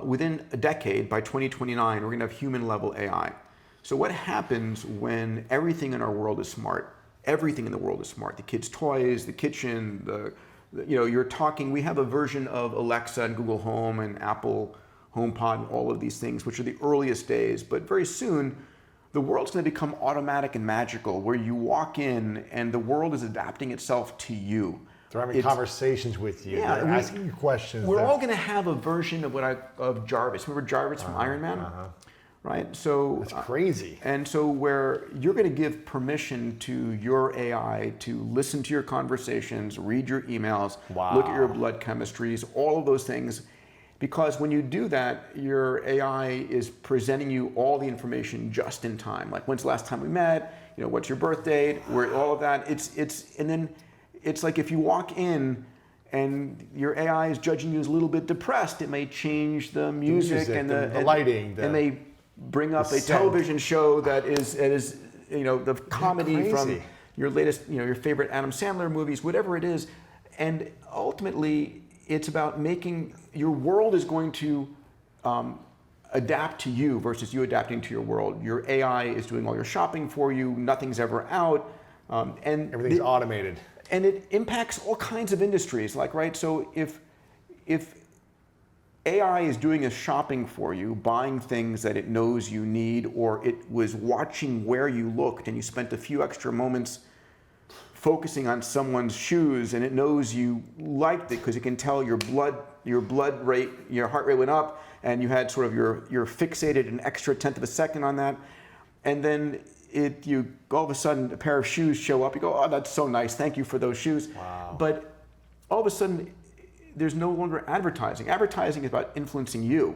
within a decade, by 2029, we're going to have human-level AI. So what happens when everything in our world is smart? Everything in the world is smart. The kids' toys, the kitchen, you're talking. We have a version of Alexa and Google Home and Apple HomePod and all of these things, which are the earliest days. But very soon, the world's going to become automatic and magical, where you walk in and the world is adapting itself to you. They're having conversations with you. Yeah, they're asking you questions. We're all going to have a version of Jarvis. Remember Jarvis from Iron Man? Right? So that's crazy. And so where you're going to give permission to your AI to listen to your conversations, read your emails, look at your blood chemistries, all of those things. Because when you do that, your AI is presenting you all the information just in time. Like, when's the last time we met? What's your birth date? All of that. And then it's like if you walk in and your AI is judging you as a little bit depressed, it may change the music and the lighting. And they bring up a television show that is the comedy from your latest, your favorite Adam Sandler movies, whatever it is. And ultimately, it's about making your world is going to adapt to you versus you adapting to your world. Your AI is doing all your shopping for you. Nothing's ever out. And everything's automated. and it impacts all kinds of industries. Like, right, so if AI is doing a shopping for you, buying things that it knows you need, or it was watching where you looked and you spent a few extra moments focusing on someone's shoes, and it knows you liked it because it can tell your blood rate, your heart rate went up, and you had sort of you're fixated an extra tenth of a second on that, and then you all of a sudden a pair of shoes show up. You go, oh, that's so nice, thank you for those shoes. Wow. But all of a sudden, there's no longer advertising. Advertising is about influencing you,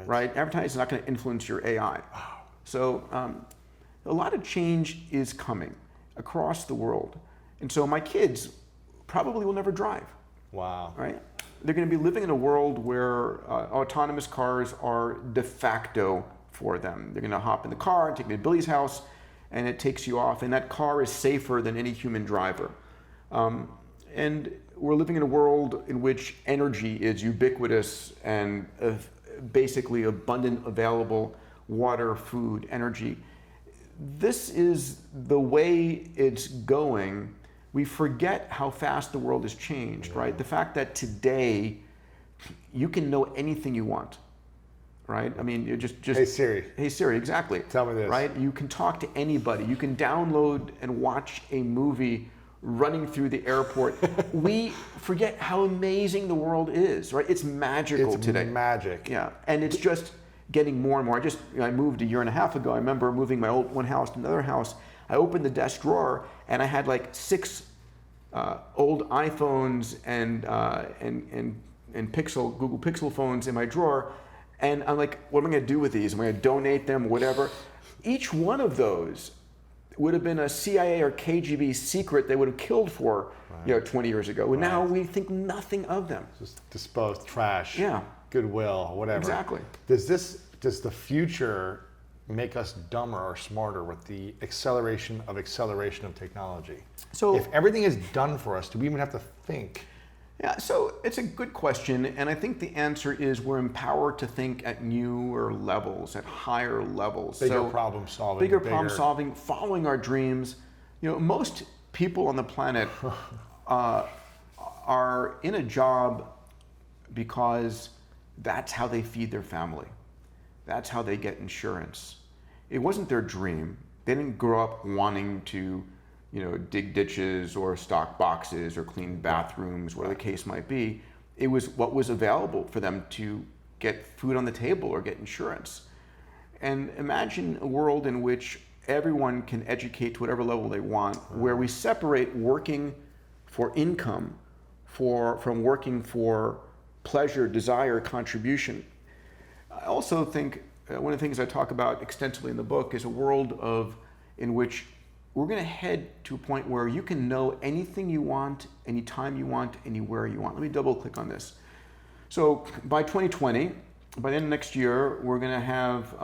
right? Advertising is not going to influence your AI. Wow. So a lot of change is coming across the world. And so my kids probably will never drive. Wow. Right? They're going to be living in a world where autonomous cars are de facto for them. They're going to hop in the car and take me to Billy's house, and it takes you off, and that car is safer than any human driver. And we're living in a world in which energy is ubiquitous and basically abundant, available, water, food, energy. This is the way it's going. We forget how fast the world has changed, right? The fact that today you can know anything you want, right? I mean, you just Hey Siri. Hey Siri, exactly. Tell me this. Right? You can talk to anybody. You can download and watch a movie running through the airport. We forget how amazing the world is, right? It's magical today. It's magic. Yeah, and it's just getting more and more. I moved a year and a half ago. I remember moving my old one house to another house. I opened the desk drawer and I had like 6 old iPhones and Google Pixel phones in my drawer, and I'm like, what am I going to do with these? Am I going to donate them? Whatever. Each one of those would have been a CIA or KGB secret they would have killed for, 20 years ago. And now we think nothing of them. Just disposed, trash. Yeah. Goodwill, whatever. Exactly. Does the future make us dumber or smarter with the acceleration of technology? So if everything is done for us, do we even have to think? Yeah, so it's a good question, and I think the answer is we're empowered to think at newer levels, at higher levels. Bigger problem solving. Bigger problem solving, following our dreams. Most people on the planet are in a job because that's how they feed their family. That's how they get insurance. It wasn't their dream. They didn't grow up wanting to dig ditches or stock boxes or clean bathrooms, whatever the case might be. It was what was available for them to get food on the table or get insurance. And imagine a world in which everyone can educate to whatever level they want, where we separate working for income from working for pleasure, desire, contribution. I also think one of the things I talk about extensively in the book is a world in which we're going to head to a point where you can know anything you want, anytime you want, anywhere you want. Let me double click on this. So by 2020, by the end of next year, we're going to have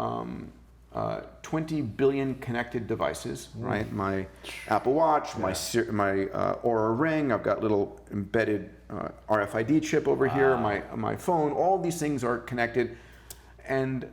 20 billion connected devices, right? My Apple Watch, my Oura Ring, I've got little embedded RFID chip over here, my phone, all these things are connected. And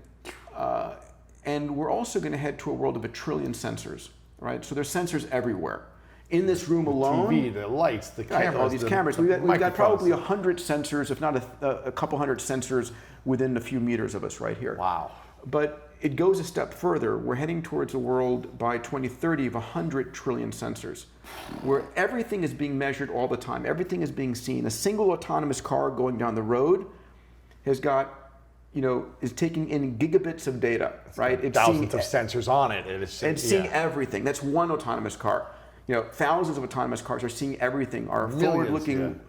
we're also going to head to a world of 1 trillion sensors. Right, so there's sensors everywhere. In this room alone, TV, the lights, the cameras, all these cameras. We've got probably 100 sensors, if not a couple hundred sensors within a few meters of us right here. Wow. But it goes a step further. We're heading towards a world by 2030 of 100 trillion sensors, where everything is being measured all the time. Everything is being seen. A single autonomous car going down the road has got is taking in gigabits of data, right? It's thousands of sensors on it. It's seeing everything. That's one autonomous car. Thousands of autonomous cars are seeing everything. Our forward-looking,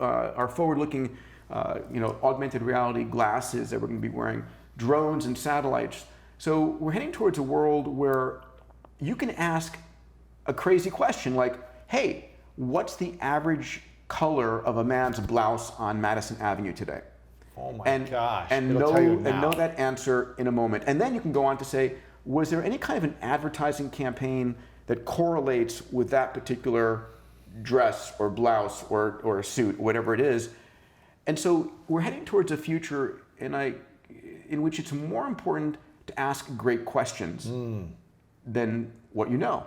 augmented reality glasses that we're going to be wearing, drones and satellites. So we're heading towards a world where you can ask a crazy question like, "Hey, what's the average color of a man's blouse on Madison Avenue today?" Oh my gosh. And know that answer in a moment. And then you can go on to say, was there any kind of an advertising campaign that correlates with that particular dress or blouse or suit, whatever it is? And so we're heading towards a future in which it's more important to ask great questions than what you know.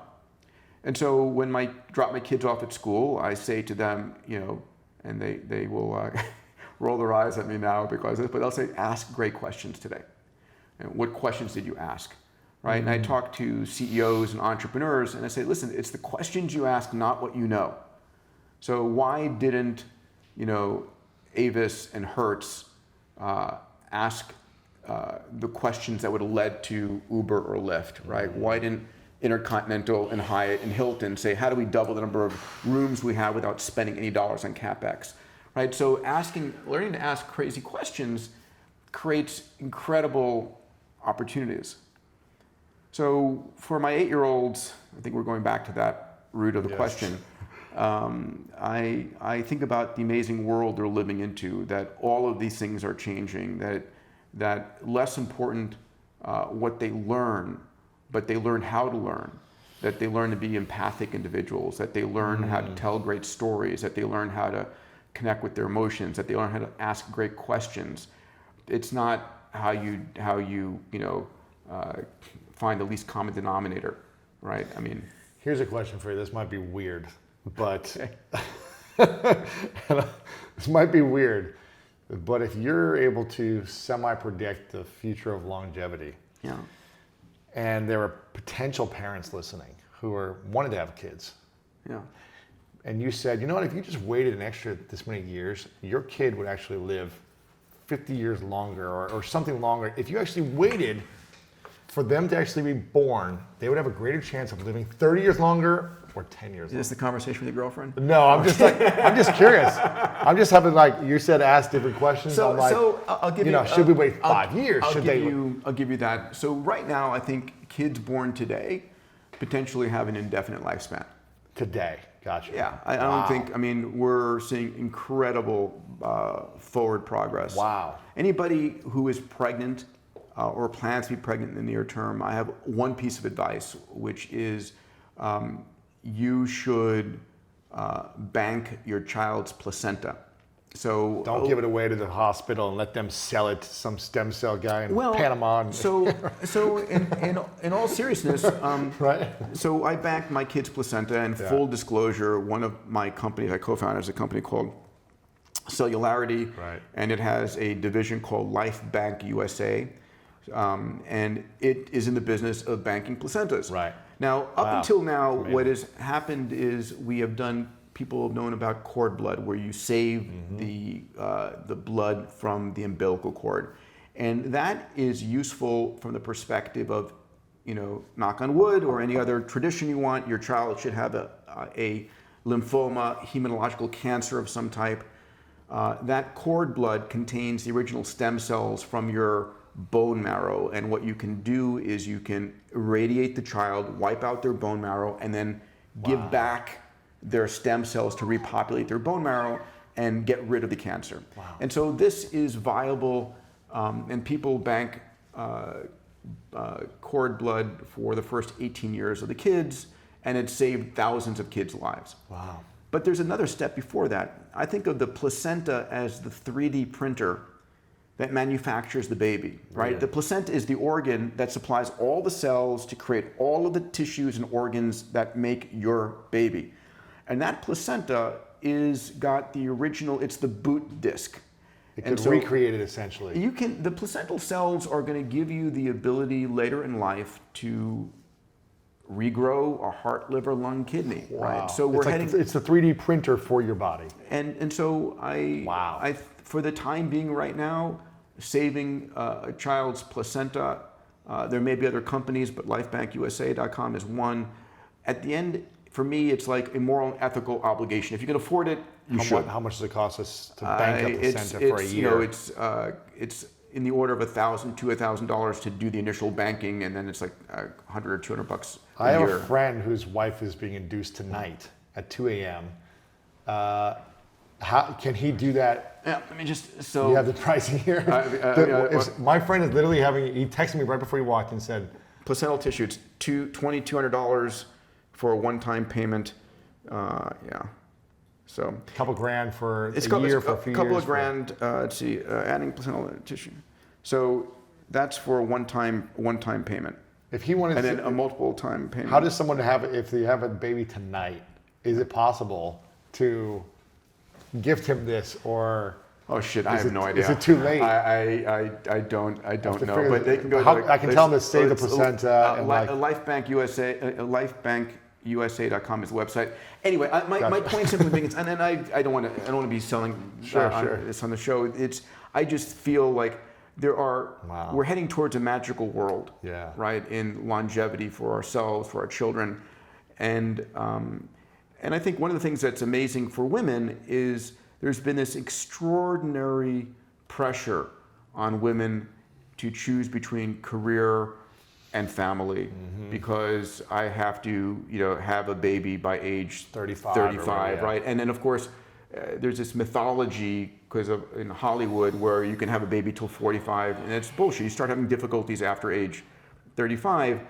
And so when I drop my kids off at school, I say to them, and they will roll their eyes at me now because of this, but they'll say, ask great questions today. And what questions did you ask? Right? And I talk to CEOs and entrepreneurs and I say, listen, it's the questions you ask, not what you know. So why didn't, Avis and Hertz ask the questions that would have led to Uber or Lyft, right? Why didn't Intercontinental and Hyatt and Hilton say, how do we double the number of rooms we have without spending any dollars on CapEx, right? So learning to ask crazy questions creates incredible opportunities. So for my 8-year-olds, I think we're going back to that root of the question. I think about the amazing world they're living into, that all of these things are changing, that less important what they learn, but they learn how to learn, that they learn to be empathic individuals, that they learn how to tell great stories, that they learn how to connect with their emotions, that they learn how to ask great questions. It's not how you find the least common denominator, right? I mean, here's a question for you. This might be weird, but this might be weird. But if you're able to semi-predict the future of longevity, and there are potential parents listening who wanted to have kids, and you said, you know what, if you just waited an extra this many years, your kid would actually live 50 years longer or something longer. If you actually waited for them to actually be born, they would have a greater chance of living 30 years longer or 10 years longer. Is this the conversation with your girlfriend? No, I'm just curious. I'm just having, you said, ask different questions. So I'll give you, should we wait 5 years? I'll give you that. So right now, I think kids born today potentially have an indefinite lifespan. Today, gotcha. Yeah, I don't think, we're seeing incredible forward progress. Wow. Anybody who is pregnant or plans to be pregnant in the near term, I have one piece of advice, which is you should bank your child's placenta. So don't give it away to the hospital and let them sell it to some stem cell guy in Panama. So in all seriousness, right? So I banked my kid's placenta, and full disclosure, one of my companies I co-founded is a company called Singularity, and it has a division called Life Bank USA. And it is in the business of banking placentas. Right. Now, up until now, what has happened is people have known about cord blood, where you save the blood from the umbilical cord. And that is useful from the perspective of, knock on wood or any other tradition you want, your child should have a lymphoma, hematological cancer of some type. That cord blood contains the original stem cells from your bone marrow, and what you can do is you can irradiate the child, wipe out their bone marrow, and then give back their stem cells to repopulate their bone marrow and get rid of the cancer. And so this is viable, and people bank cord blood for the first 18 years of the kids, and it saved thousands of kids' lives. Wow. But there's another step before that. I think of the placenta as the 3D printer that manufactures the baby, right? The placenta is the organ that supplies all the cells to create all of the tissues and organs that make your baby. And that placenta got the original, it's the boot disc. It can recreate it essentially. The placental cells are going to give you the ability later in life to regrow a heart, liver, lung, kidney, right? So it's the 3D printer for your body. And so I for the time being right now, saving a child's placenta, there may be other companies, but lifebankusa.com is one. At the end, for me, it's like a moral and ethical obligation. If you can afford it, you should. How much does it cost us to bank a placenta for a year? It's in the order of $1,000 to $1,000 to do the initial banking, and then it's like $100 or $200 a year. I have a friend whose wife is being induced tonight at 2 a.m. How can he do that? Yeah, let me just You have the pricing here. My friend is literally he texted me right before he walked and said, placental tissue. It's $2,200 for a one-time payment. So a couple grand for a year for a few years. A couple of grand. Let's see, adding placental tissue. So that's for a one-time payment. If he wanted and to, then a multiple time payment. how does someone have, if they have a baby tonight, is it possible to gift him this, or? Oh shit! I have no idea. Is it too late? I don't know. But they can go. I can tell them to save the placenta. Lifebankusa.com is the website. Anyway, my point simply being, and then I don't want to be selling this on the show. I just feel like we're heading towards a magical world, right? In longevity for ourselves, for our children, and I think one of the things that's amazing for women is there's been this extraordinary pressure on women to choose between career and family, because I have to, have a baby by age 35, right? And then of course, there's this mythology in Hollywood where you can have a baby till 45, and it's bullshit. You start having difficulties after age 35,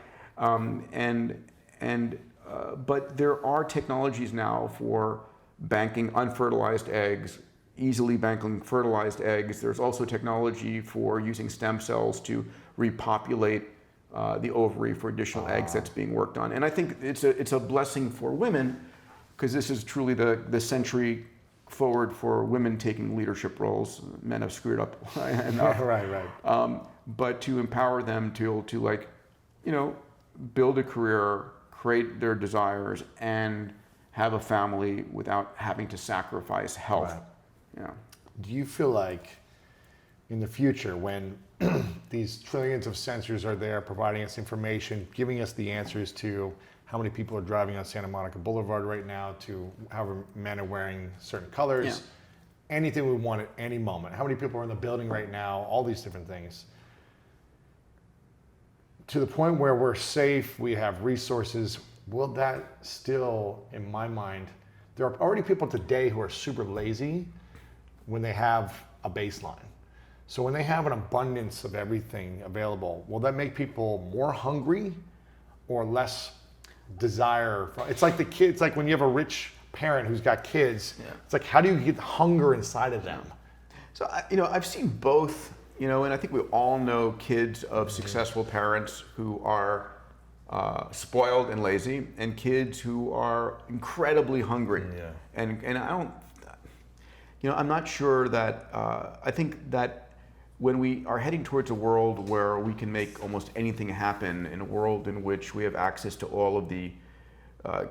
but there are technologies now for banking unfertilized eggs, easily banking fertilized eggs. There's also technology for using stem cells to repopulate the ovary for additional eggs that's being worked on. And I think it's a blessing for women, because this is truly the century forward for women taking leadership roles. Men have screwed up enough. Right. But to empower them to build a career, create their desires, and have a family without having to sacrifice health. Right. Yeah. Do you feel like in the future, when these trillions of sensors are there providing us information, giving us the answers to how many people are driving on Santa Monica Boulevard right now, to however men are wearing certain colors, anything we want at any moment, how many people are in the building right now, all these different things, to the point where we're safe, we have resources, will that still, in my mind, there are already people today who are super lazy when they have a baseline. So when they have an abundance of everything available, will that make people more hungry or less desire? It's like the kids, it's like when you have a rich parent who's got kids, it's like, how do you get hunger inside of them? So, I've seen both, and I think we all know kids of successful parents who are spoiled and lazy, and kids who are incredibly hungry. And I don't, I'm not sure that, I think that when we are heading towards a world where we can make almost anything happen, in a world in which we have access to all of the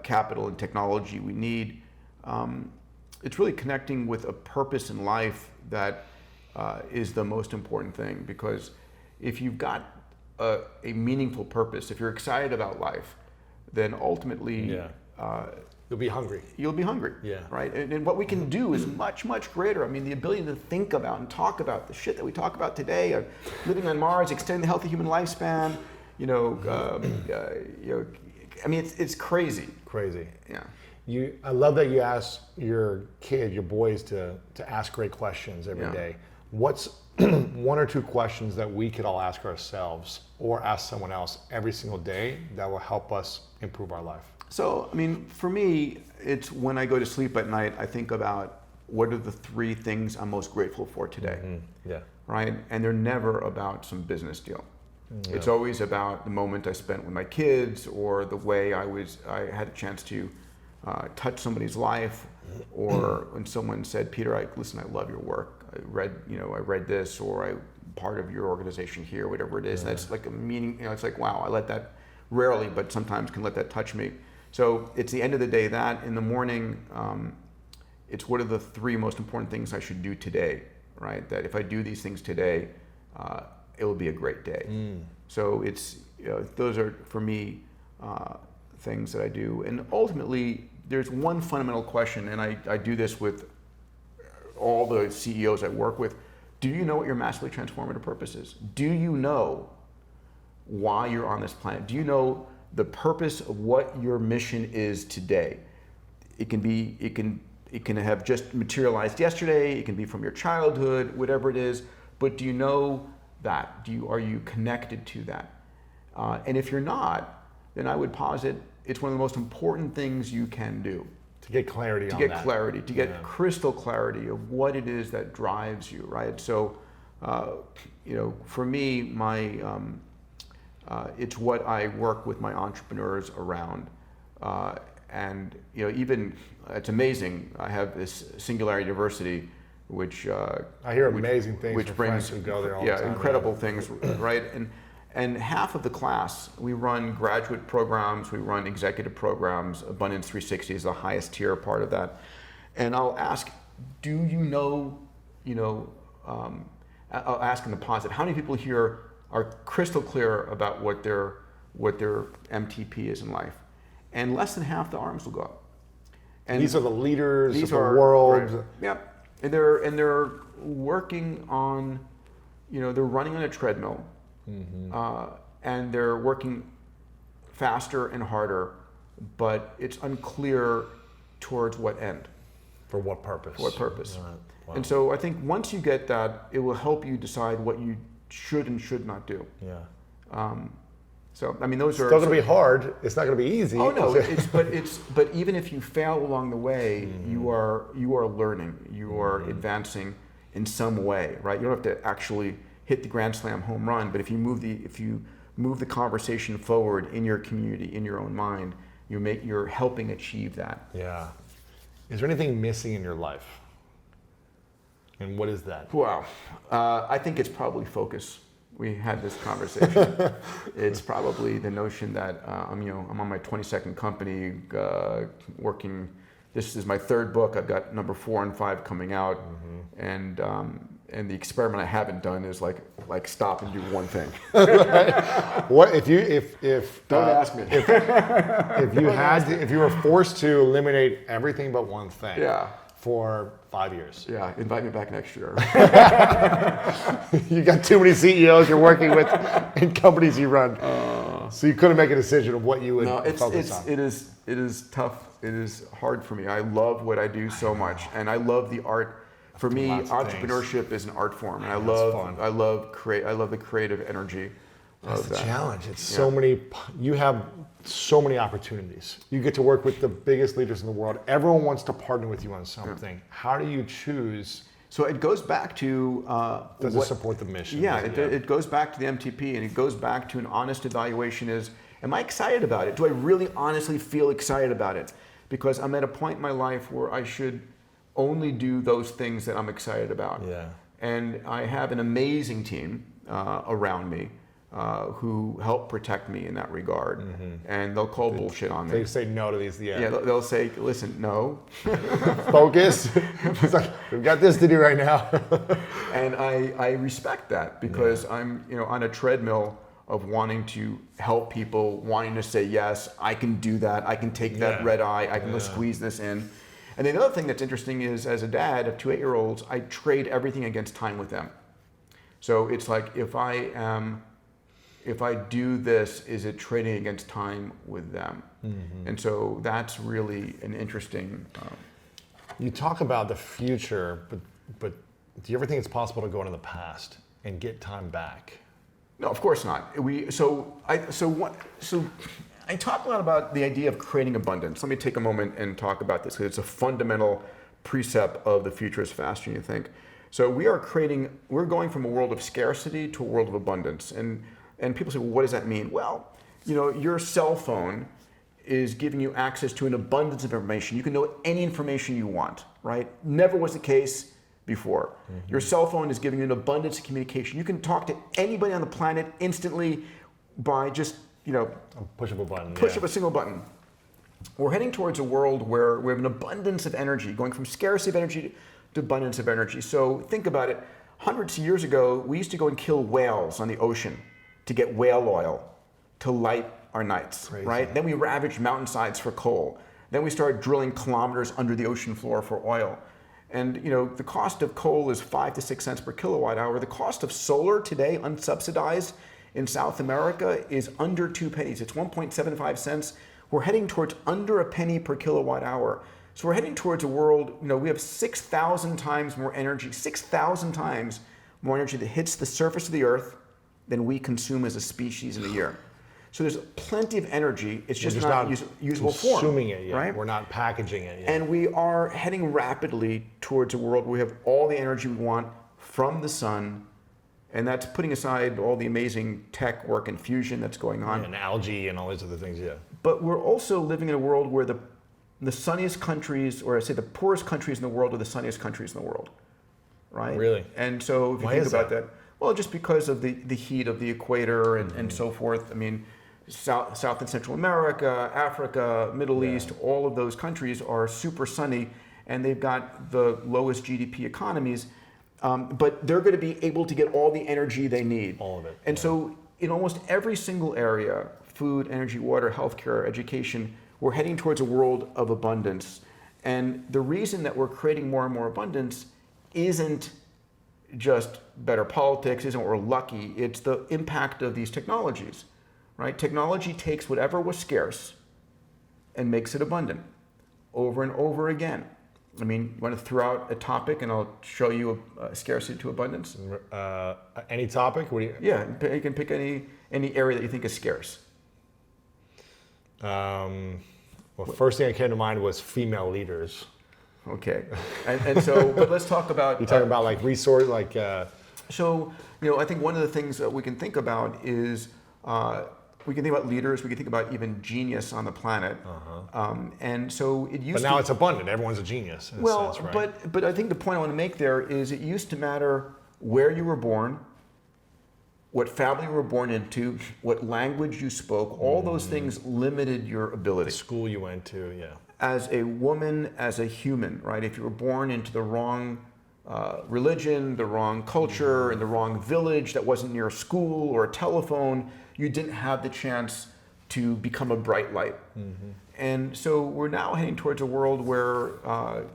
capital and technology we need, it's really connecting with a purpose in life that is the most important thing. Because if you've got a meaningful purpose, if you're excited about life, then ultimately you'll be hungry. You'll be hungry, right? And what we can do is much, much greater. I mean, the ability to think about and talk about the shit that we talk about today, of living on Mars, extending the healthy human lifespan, I mean, it's crazy. Crazy. Yeah. I love that you ask your boys to ask great questions every day. What's one or two questions that we could all ask ourselves or ask someone else every single day that will help us improve our life? So, I mean, for me, it's when I go to sleep at night, I think about what are the three things I'm most grateful for today, right? And they're never about some business deal. It's always about the moment I spent with my kids, or the way I had a chance to touch somebody's life, or when someone said, Peter, listen, I love your work. I read this, or I'm part of your organization here, whatever it is. And that's like a meaning, it's like, wow, I let that rarely, but sometimes can let that touch me. So it's the end of the day that in the morning, it's what are the three most important things I should do today, right? That if I do these things today, it will be a great day. So it's, those are for me things that I do. And ultimately, there's one fundamental question, and I do this with all the CEOs I work with. Do you know what your massively transformative purpose is? Do you know why you're on this planet? Do you know the purpose of what your mission is today? It can have just materialized yesterday. It can be from your childhood, whatever it is. But do you know that? Are you connected to that? And if you're not, then I would posit it's one of the most important things you can do. To get clarity on that. To get clarity, to get crystal clarity of what it is that drives you, right? So, for me, my It's what I work with my entrepreneurs around. And even it's amazing. I have this Singularity University, which I hear amazing things which from brings friends who go there all the time. incredible things, right? And half of the class, we run graduate programs, we run executive programs. Abundance 360 is the highest tier part of that. And I'll ask, do you know? I'll ask in the positive. How many people here are crystal clear about what their MTP is in life? And less than half the arms will go up. And these are the leaders of the world. Right. Yep. And they're working on, they're running on a treadmill, and they're working faster and harder, but it's unclear towards what end. For what purpose? For what purpose. Right. Wow. And so I think once you get that, it will help you decide what you should and should not do. Yeah. So I mean, those it's still going to be hard. It's not going to be easy. Oh no, but even if you fail along the way, you are learning. You are advancing in some way, right? You don't have to actually hit the grand slam home run, but if you move the conversation forward in your community, in your own mind, you're helping achieve that. Yeah. Is there anything missing in your life? And what is that? Wow. I think it's probably focus. We had this conversation. It's probably the notion that I'm on my 22nd company, working. This is my third book. I've got number 4 and 5 coming out, and the experiment I haven't done is like stop and do one thing. What if don't ask me. If you were forced to eliminate everything but one thing? Yeah. For 5 years. Yeah, invite me back next year. You got too many CEOs you're working with in companies you run, so you couldn't make a decision of what you would focus on. It is tough. It is hard for me. I love what I do so much, and I love the art. For me, entrepreneurship is an art form, and I love the creative energy. That's the challenge. It's so many. You have so many opportunities. You get to work with the biggest leaders in the world. Everyone wants to partner with you on something. Yeah. How do you choose? So it goes back to does it support the mission? Yeah, it goes back to the MTP, and it goes back to an honest evaluation. Am I excited about it? Do I really honestly feel excited about it? Because I'm at a point in my life where I should only do those things that I'm excited about. Yeah. And I have an amazing team around me. Who help protect me in that regard, and they'll call bullshit on me. They say no to these. Yeah, they'll say, "Listen, no, focus. It's like, we've got this to do right now." And I respect that because I'm on a treadmill of wanting to help people, wanting to say yes, I can do that. I can take that red eye. I can go squeeze this in. And the other thing that's interesting is, as a dad of 2 8-year-olds, I trade everything against time with them. So it's like if I do this, is it trading against time with them? And so that's really an interesting. You talk about the future, but do you ever think it's possible to go into the past and get time back? No, of course not. I talk a lot about the idea of creating abundance. Let me take a moment and talk about this because it's a fundamental precept of the future is faster than you think. So we're going from a world of scarcity to a world of abundance. And people say, well, what does that mean? Well, your cell phone is giving you access to an abundance of information. You can know any information you want, right? Never was the case before. Your cell phone is giving you an abundance of communication. You can talk to anybody on the planet instantly by just, push of a button. Push of a single button. We're heading towards a world where we have an abundance of energy, going from scarcity of energy to abundance of energy. So think about it. Hundreds of years ago, we used to go and kill whales on the ocean to get whale oil to light our nights, right? Then we ravaged mountainsides for coal. Then we started drilling kilometers under the ocean floor for oil. And the cost of coal is 5 to 6 cents per kilowatt hour. The cost of solar today, unsubsidized in South America, is under 2 pennies. It's 1.75 cents. We're heading towards under a penny per kilowatt hour. So we're heading towards a world, we have 6,000 times more energy, 6,000 times more energy that hits the surface of the earth than we consume as a species in a year. So there's plenty of energy. It's just not usable form. Consuming it yet. Right? We're not packaging it yet. And we are heading rapidly towards a world where we have all the energy we want from the sun And that's putting aside all the amazing tech work and fusion that's going on. And algae and all these other things, yeah. But we're also living in a world where the sunniest countries, or I say the poorest countries in the world, are the sunniest countries in the world, right? Really? And so if you think about that, well, just because of the heat of the equator and so forth. I mean, South and Central America, Africa, Middle East, all of those countries are super sunny, and they've got the lowest GDP economies, but they're going to be able to get all the energy they need. All of it. And so in almost every single area, food, energy, water, healthcare, education, we're heading towards a world of abundance. And the reason that we're creating more and more abundance isn't just better politics, isn't we're lucky, it's the impact of these technologies, right? Technology takes whatever was scarce and makes it abundant over and over again. I mean, you want to throw out a topic and I'll show you a scarcity to abundance? Any topic? What do you? Yeah, you can pick any area that you think is scarce. Well, first thing that came to mind was female leaders. Okay, and so, but let's talk about. You're talking about like resource, like. So, I think one of the things that we can think about is we can think about leaders. We can think about even genius on the planet. And so it used. But now it's abundant. Everyone's a genius. In a sense, right? but I think the point I want to make there is it used to matter where you were born, what family you were born into, what language you spoke. All those things limited your ability. The school you went to, yeah. As a woman, as a human, right? If you were born into the wrong religion, the wrong culture, in the wrong village that wasn't near a school or a telephone, you didn't have the chance to become a bright light. And so we're now heading towards a world where,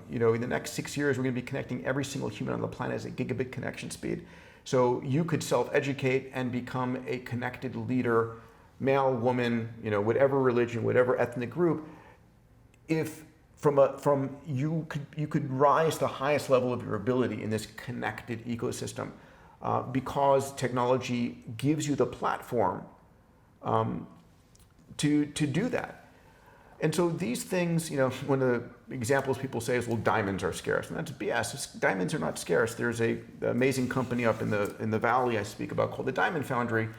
in the next 6 years, we're going to be connecting every single human on the planet at a gigabit connection speed. So you could self-educate and become a connected leader, male, woman, whatever religion, whatever ethnic group. If you could rise to the highest level of your ability in this connected ecosystem, because technology gives you the platform to do that. And so these things, one of the examples people say is, well, diamonds are scarce, and that's BS. Diamonds are not scarce. There's an amazing company up in the valley I speak about called the Diamond Foundry,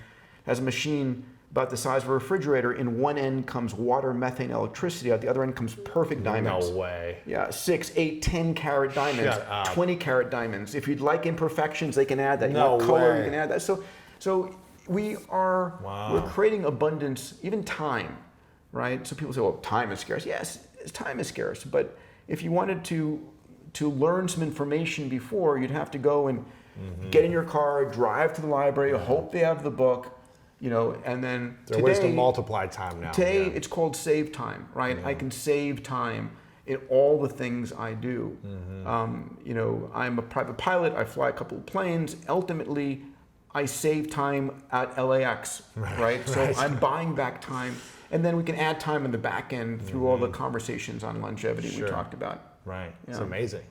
has a machine about the size of a refrigerator. In one end comes water, methane, electricity. At the other end comes perfect diamonds. No way. Yeah, 6, 8, 10 carat diamonds, 20 carat diamonds. If you'd like imperfections, they can add that. You want color, you can add that. So we're creating abundance, even time, right? So people say, well, time is scarce. Yes, time is scarce. But if you wanted to learn some information before, you'd have to go and get in your car, drive to the library, hope they have the book. And then there are ways to multiply time now. Today, it's called save time, right? I can save time in all the things I do. I'm a private pilot. I fly a couple of planes. Ultimately, I save time at LAX, right? So I'm buying back time. And then we can add time in the back end through all the conversations on longevity we talked about. Right. It's amazing.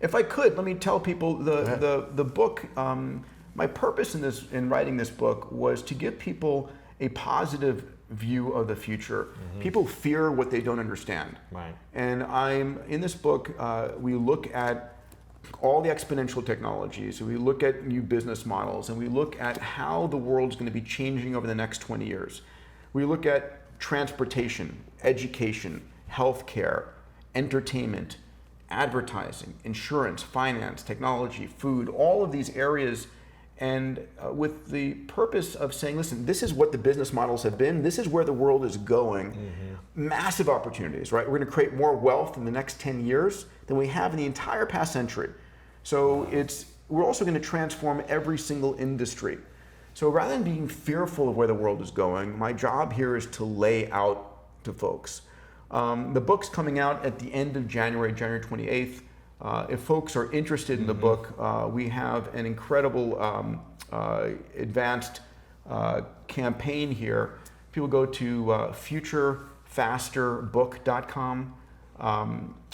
If I could, let me tell people the book. My purpose in writing this book was to give people a positive view of the future. People fear what they don't understand. Right. And in this book, we look at all the exponential technologies, we look at new business models, and we look at how the world's going to be changing over the next 20 years. We look at transportation, education, healthcare, entertainment, advertising, insurance, finance, technology, food, all of these areas. And with the purpose of saying, listen, this is what the business models have been. This is where the world is going. Massive opportunities, right? We're going to create more wealth in the next 10 years than we have in the entire past century. So we're also going to transform every single industry. So rather than being fearful of where the world is going, my job here is to lay out to folks. The book's coming out at the end of January 28th. If folks are interested in the book, we have an incredible advanced campaign here. People go to futurefasterbook.com.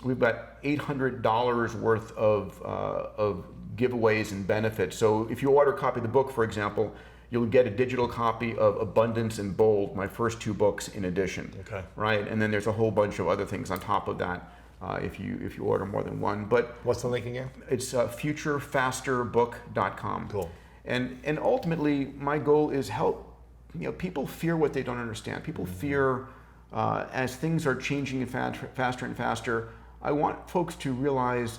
We've got $800 worth of giveaways and benefits. So if you order a copy of the book, for example, you'll get a digital copy of Abundance and Bold, my first 2 books in addition. Okay. Right? And then there's a whole bunch of other things on top of that. if you order more than one. But what's the link again? It's futurefasterbook.com. Cool. And ultimately, my goal is help. People fear what they don't understand. People fear as things are changing faster and faster. I want folks to realize,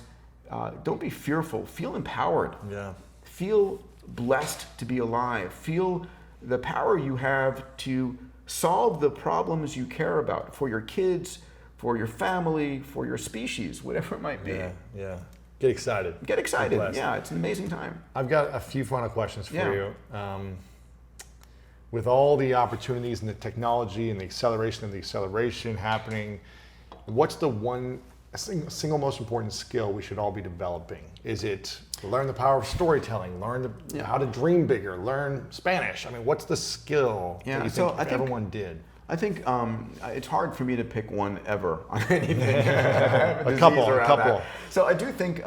don't be fearful. Feel empowered. Yeah. Feel blessed to be alive. Feel the power you have to solve the problems you care about for your kids, for your family, for your species, whatever it might be. Yeah. Get excited. Get excited. Yeah, it's an amazing time. I've got a few final questions for you. With all the opportunities and the technology and the acceleration happening, what's the single most important skill we should all be developing? Is it learn the power of storytelling, learn how to dream bigger, learn Spanish? I mean, what's the skill that you think everyone did? I think it's hard for me to pick one ever on anything. a couple. That. So I do think,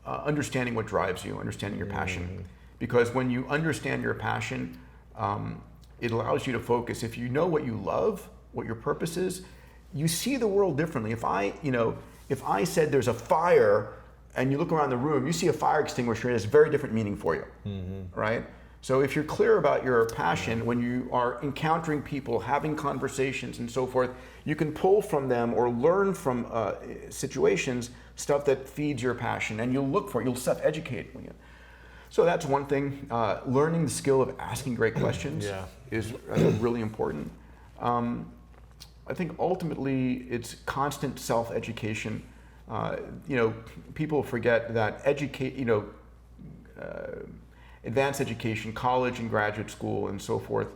understanding what drives you, understanding your passion. Because when you understand your passion, it allows you to focus. If you know what you love, what your purpose is, you see the world differently. If I said there's a fire and you look around the room, you see a fire extinguisher, it has very different meaning for you, right? So if you're clear about your passion, when you are encountering people, having conversations and so forth, you can pull from them or learn from situations stuff that feeds your passion, and you'll self-educate. So that's one thing. Learning the skill of asking great questions is really important. I think ultimately it's constant self-education. People forget that advanced education, college and graduate school and so forth,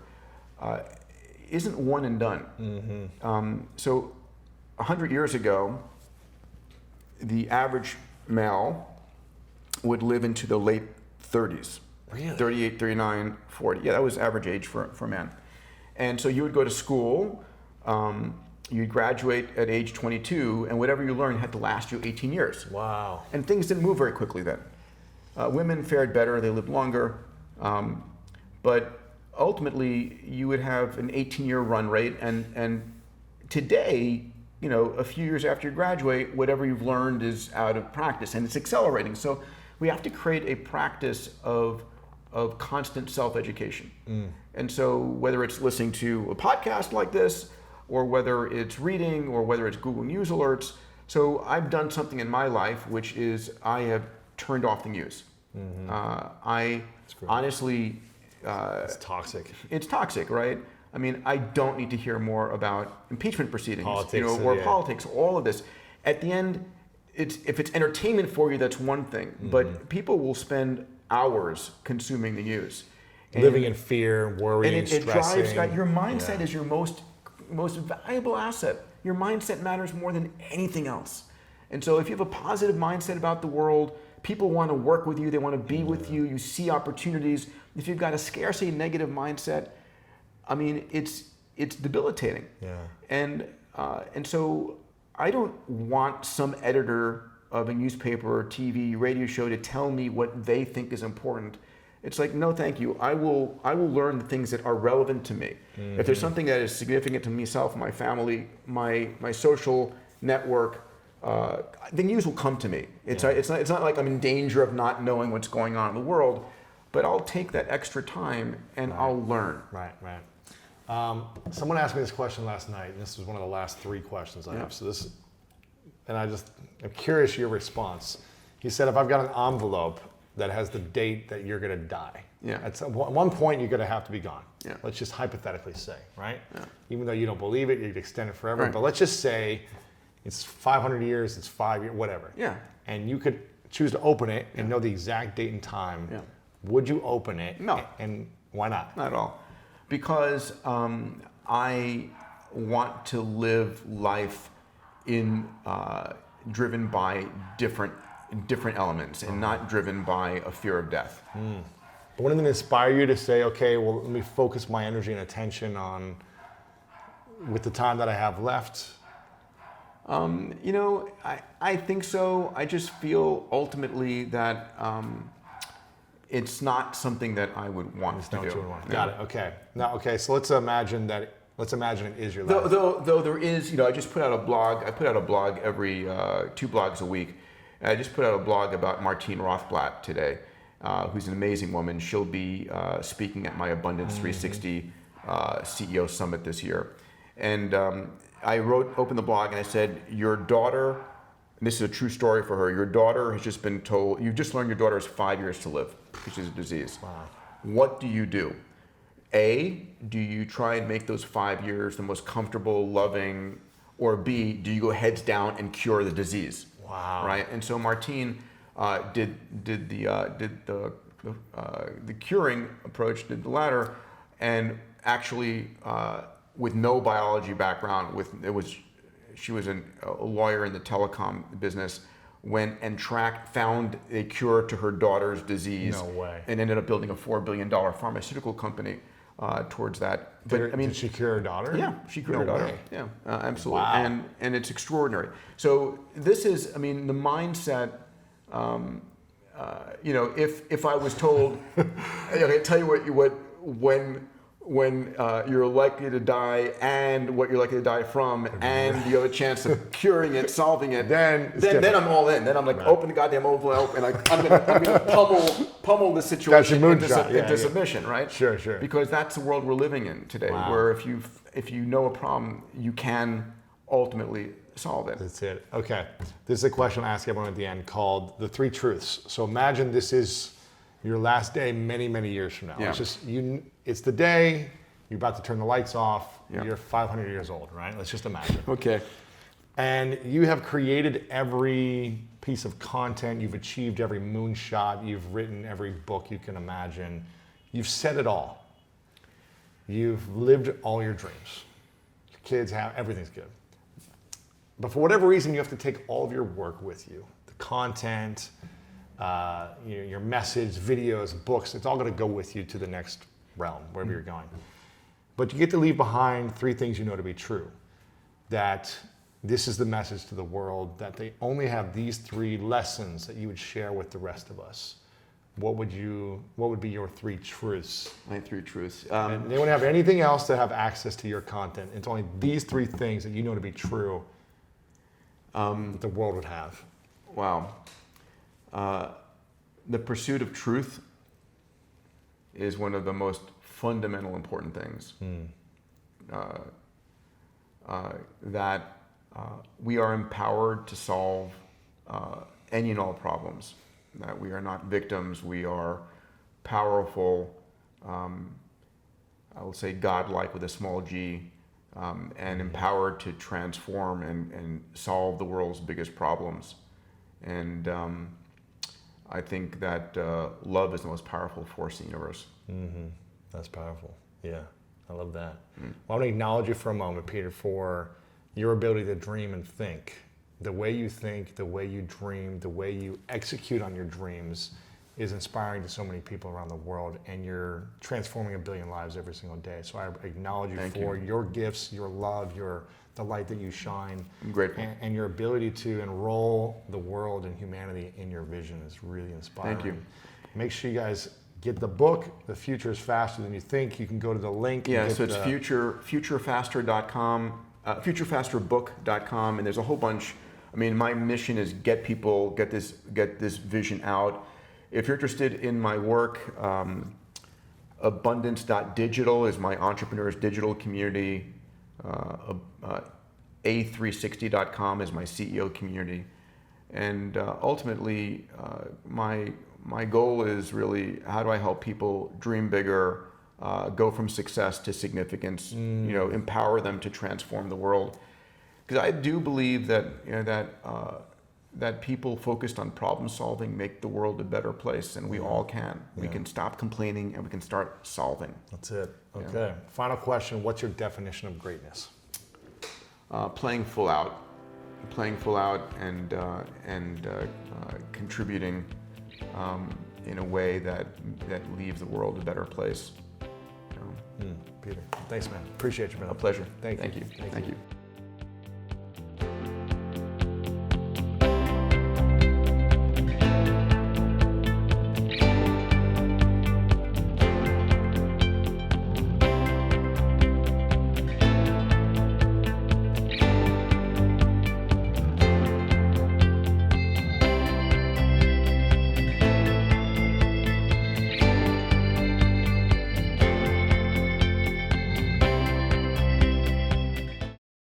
isn't one and done. So 100 years ago, the average male would live into the late 30s. Really? 38, 39, 40. Yeah, that was average age for a man. And so you would go to school, you'd graduate at age 22, and whatever you learned had to last you 18 years. Wow. And things didn't move very quickly then. Women fared better, they lived longer, but ultimately you would have an 18-year run rate, and today, a few years after you graduate, whatever you've learned is out of practice, and it's accelerating. So we have to create a practice of constant self-education. And so whether it's listening to a podcast like this, or whether it's reading, or whether it's Google News alerts, so I've done something in my life, which is I have turned off the news. I honestly... it's toxic. It's toxic, right? I mean, I don't need to hear more about impeachment proceedings, politics, all of this. At the end, if it's entertainment for you, that's one thing. But people will spend hours consuming the news. Living in fear, worrying, stressing. It drives, your mindset is your most valuable asset. Your mindset matters more than anything else. And so if you have a positive mindset about the world, people want to work with you, they want to be with you, you see opportunities. If you've got a scarcity negative mindset, I mean, it's debilitating. Yeah. And so I don't want some editor of a newspaper or TV, radio show to tell me what they think is important. It's like, no, thank you. I will learn the things that are relevant to me. If there's something that is significant to myself, my family, my social network, the news will come to me. It's not like I'm in danger of not knowing what's going on in the world, but I'll take that extra time and I'll learn. Right. Someone asked me this question last night, and this was one of the last 3 questions I have. So I'm curious your response. He said, if I've got an envelope that has the date that you're going to die, at one point you're going to have to be gone. Yeah. Let's just hypothetically say, right? Yeah. Even though you don't believe it, you'd extend it forever. Right. But let's just say it's 500 years, it's 5 years, whatever. Yeah. And you could choose to open it and know the exact date and time. Yeah. Would you open it? No. And why not? Not at all. Because I want to live life driven by different elements and not driven by a fear of death. But wouldn't it inspire you to say, okay, well, let me focus my energy and attention on, with the time that I have left? I think so. I just feel ultimately that it's not something that I would want to do. Got it. Okay. Now, so let's imagine that Let's imagine it is your last. Though there is, I just put out a blog. I put out a blog every 2 blogs a week. And I just put out a blog about Martine Rothblatt today, who's an amazing woman. She'll be speaking at my Abundance 360 CEO Summit this year. And I opened the blog and I said, your daughter, and this is a true story for her, your daughter has just been told, you've just learned your daughter has 5 years to live, which is a disease. Wow. What do you do? A, do you try and make those 5 years the most comfortable, loving, or B, do you go heads down and cure the disease? Wow. Right? And so Martine did the curing approach, did the latter, and actually with no biology background, she was a lawyer in the telecom business, went and found a cure to her daughter's disease. No way. And ended up building a $4 billion pharmaceutical company towards that. But did she cure her daughter? Yeah, she cured her daughter. Way. Yeah, absolutely. Wow. And it's extraordinary. So this is, the mindset. If I was told, I can tell you when you're likely to die and what you're likely to die from, and you have a chance of curing it, solving it, then I'm all in. Then I'm like, open the goddamn envelope, and I'm gonna pummel the situation into submission, right? Sure. Because that's the world we're living in today, where if you know a problem, you can ultimately solve it. That's it. Okay. This is a question I ask everyone at the end called the 3 truths. So imagine this is your last day many, many years from now. Yeah. It's just it's the day you're about to turn the lights off. Yeah. You're 500 years old, right? Let's just imagine. Okay. And you have created every piece of content. You've achieved every moonshot. You've written every book you can imagine. You've said it all. You've lived all your dreams. Your kids have, everything's good. But for whatever reason, you have to take all of your work with you. The content, your message, videos, books, it's all going to go with you to the next realm, wherever you're going. But you get to leave behind 3 things you know to be true. That this is the message to the world, that they only have these 3 lessons that you would share with the rest of us. What would be your 3 truths? My 3 truths. And they wouldn't have anything else to have access to your content. It's only these 3 things that you know to be true that the world would have. Wow. The pursuit of truth is one of the most fundamental important things. That we are empowered to solve any and all problems. That we are not victims, we are powerful, I will say godlike with a small g, and empowered to transform and solve the world's biggest problems. And I think that love is the most powerful force in the universe. Mm-hmm. That's powerful. Yeah, I love that. Well, I want to acknowledge you for a moment, Peter, for your ability to dream and think. The way you think, the way you dream, the way you execute on your dreams is inspiring to so many people around the world, and you're transforming 1 billion lives every single day. So I acknowledge you for your gifts, your love, the light that you shine. I'm grateful. And your ability to enroll the world and humanity in your vision is really inspiring. Thank you. Make sure you guys get the book, The Future is Faster Than You Think. You can go to the link. Yeah, so it's futurefaster.com, futurefasterbook.com, and there's a whole bunch. My mission is get this vision out. If you're interested in my work, abundance.digital is my entrepreneurs digital community. A360.com is my CEO community. And ultimately, my goal is really, how do I help people dream bigger, go from success to significance, empower them to transform the world. Because I do believe that that people focused on problem solving make the world a better place, and we all can. Yeah. We can stop complaining and we can start solving. That's it. Okay. Yeah. Final question: what's your definition of greatness? Playing full out, and contributing in a way that leaves the world a better place. Peter, thanks, man. Appreciate you, man. A pleasure. Thank you. Thank you.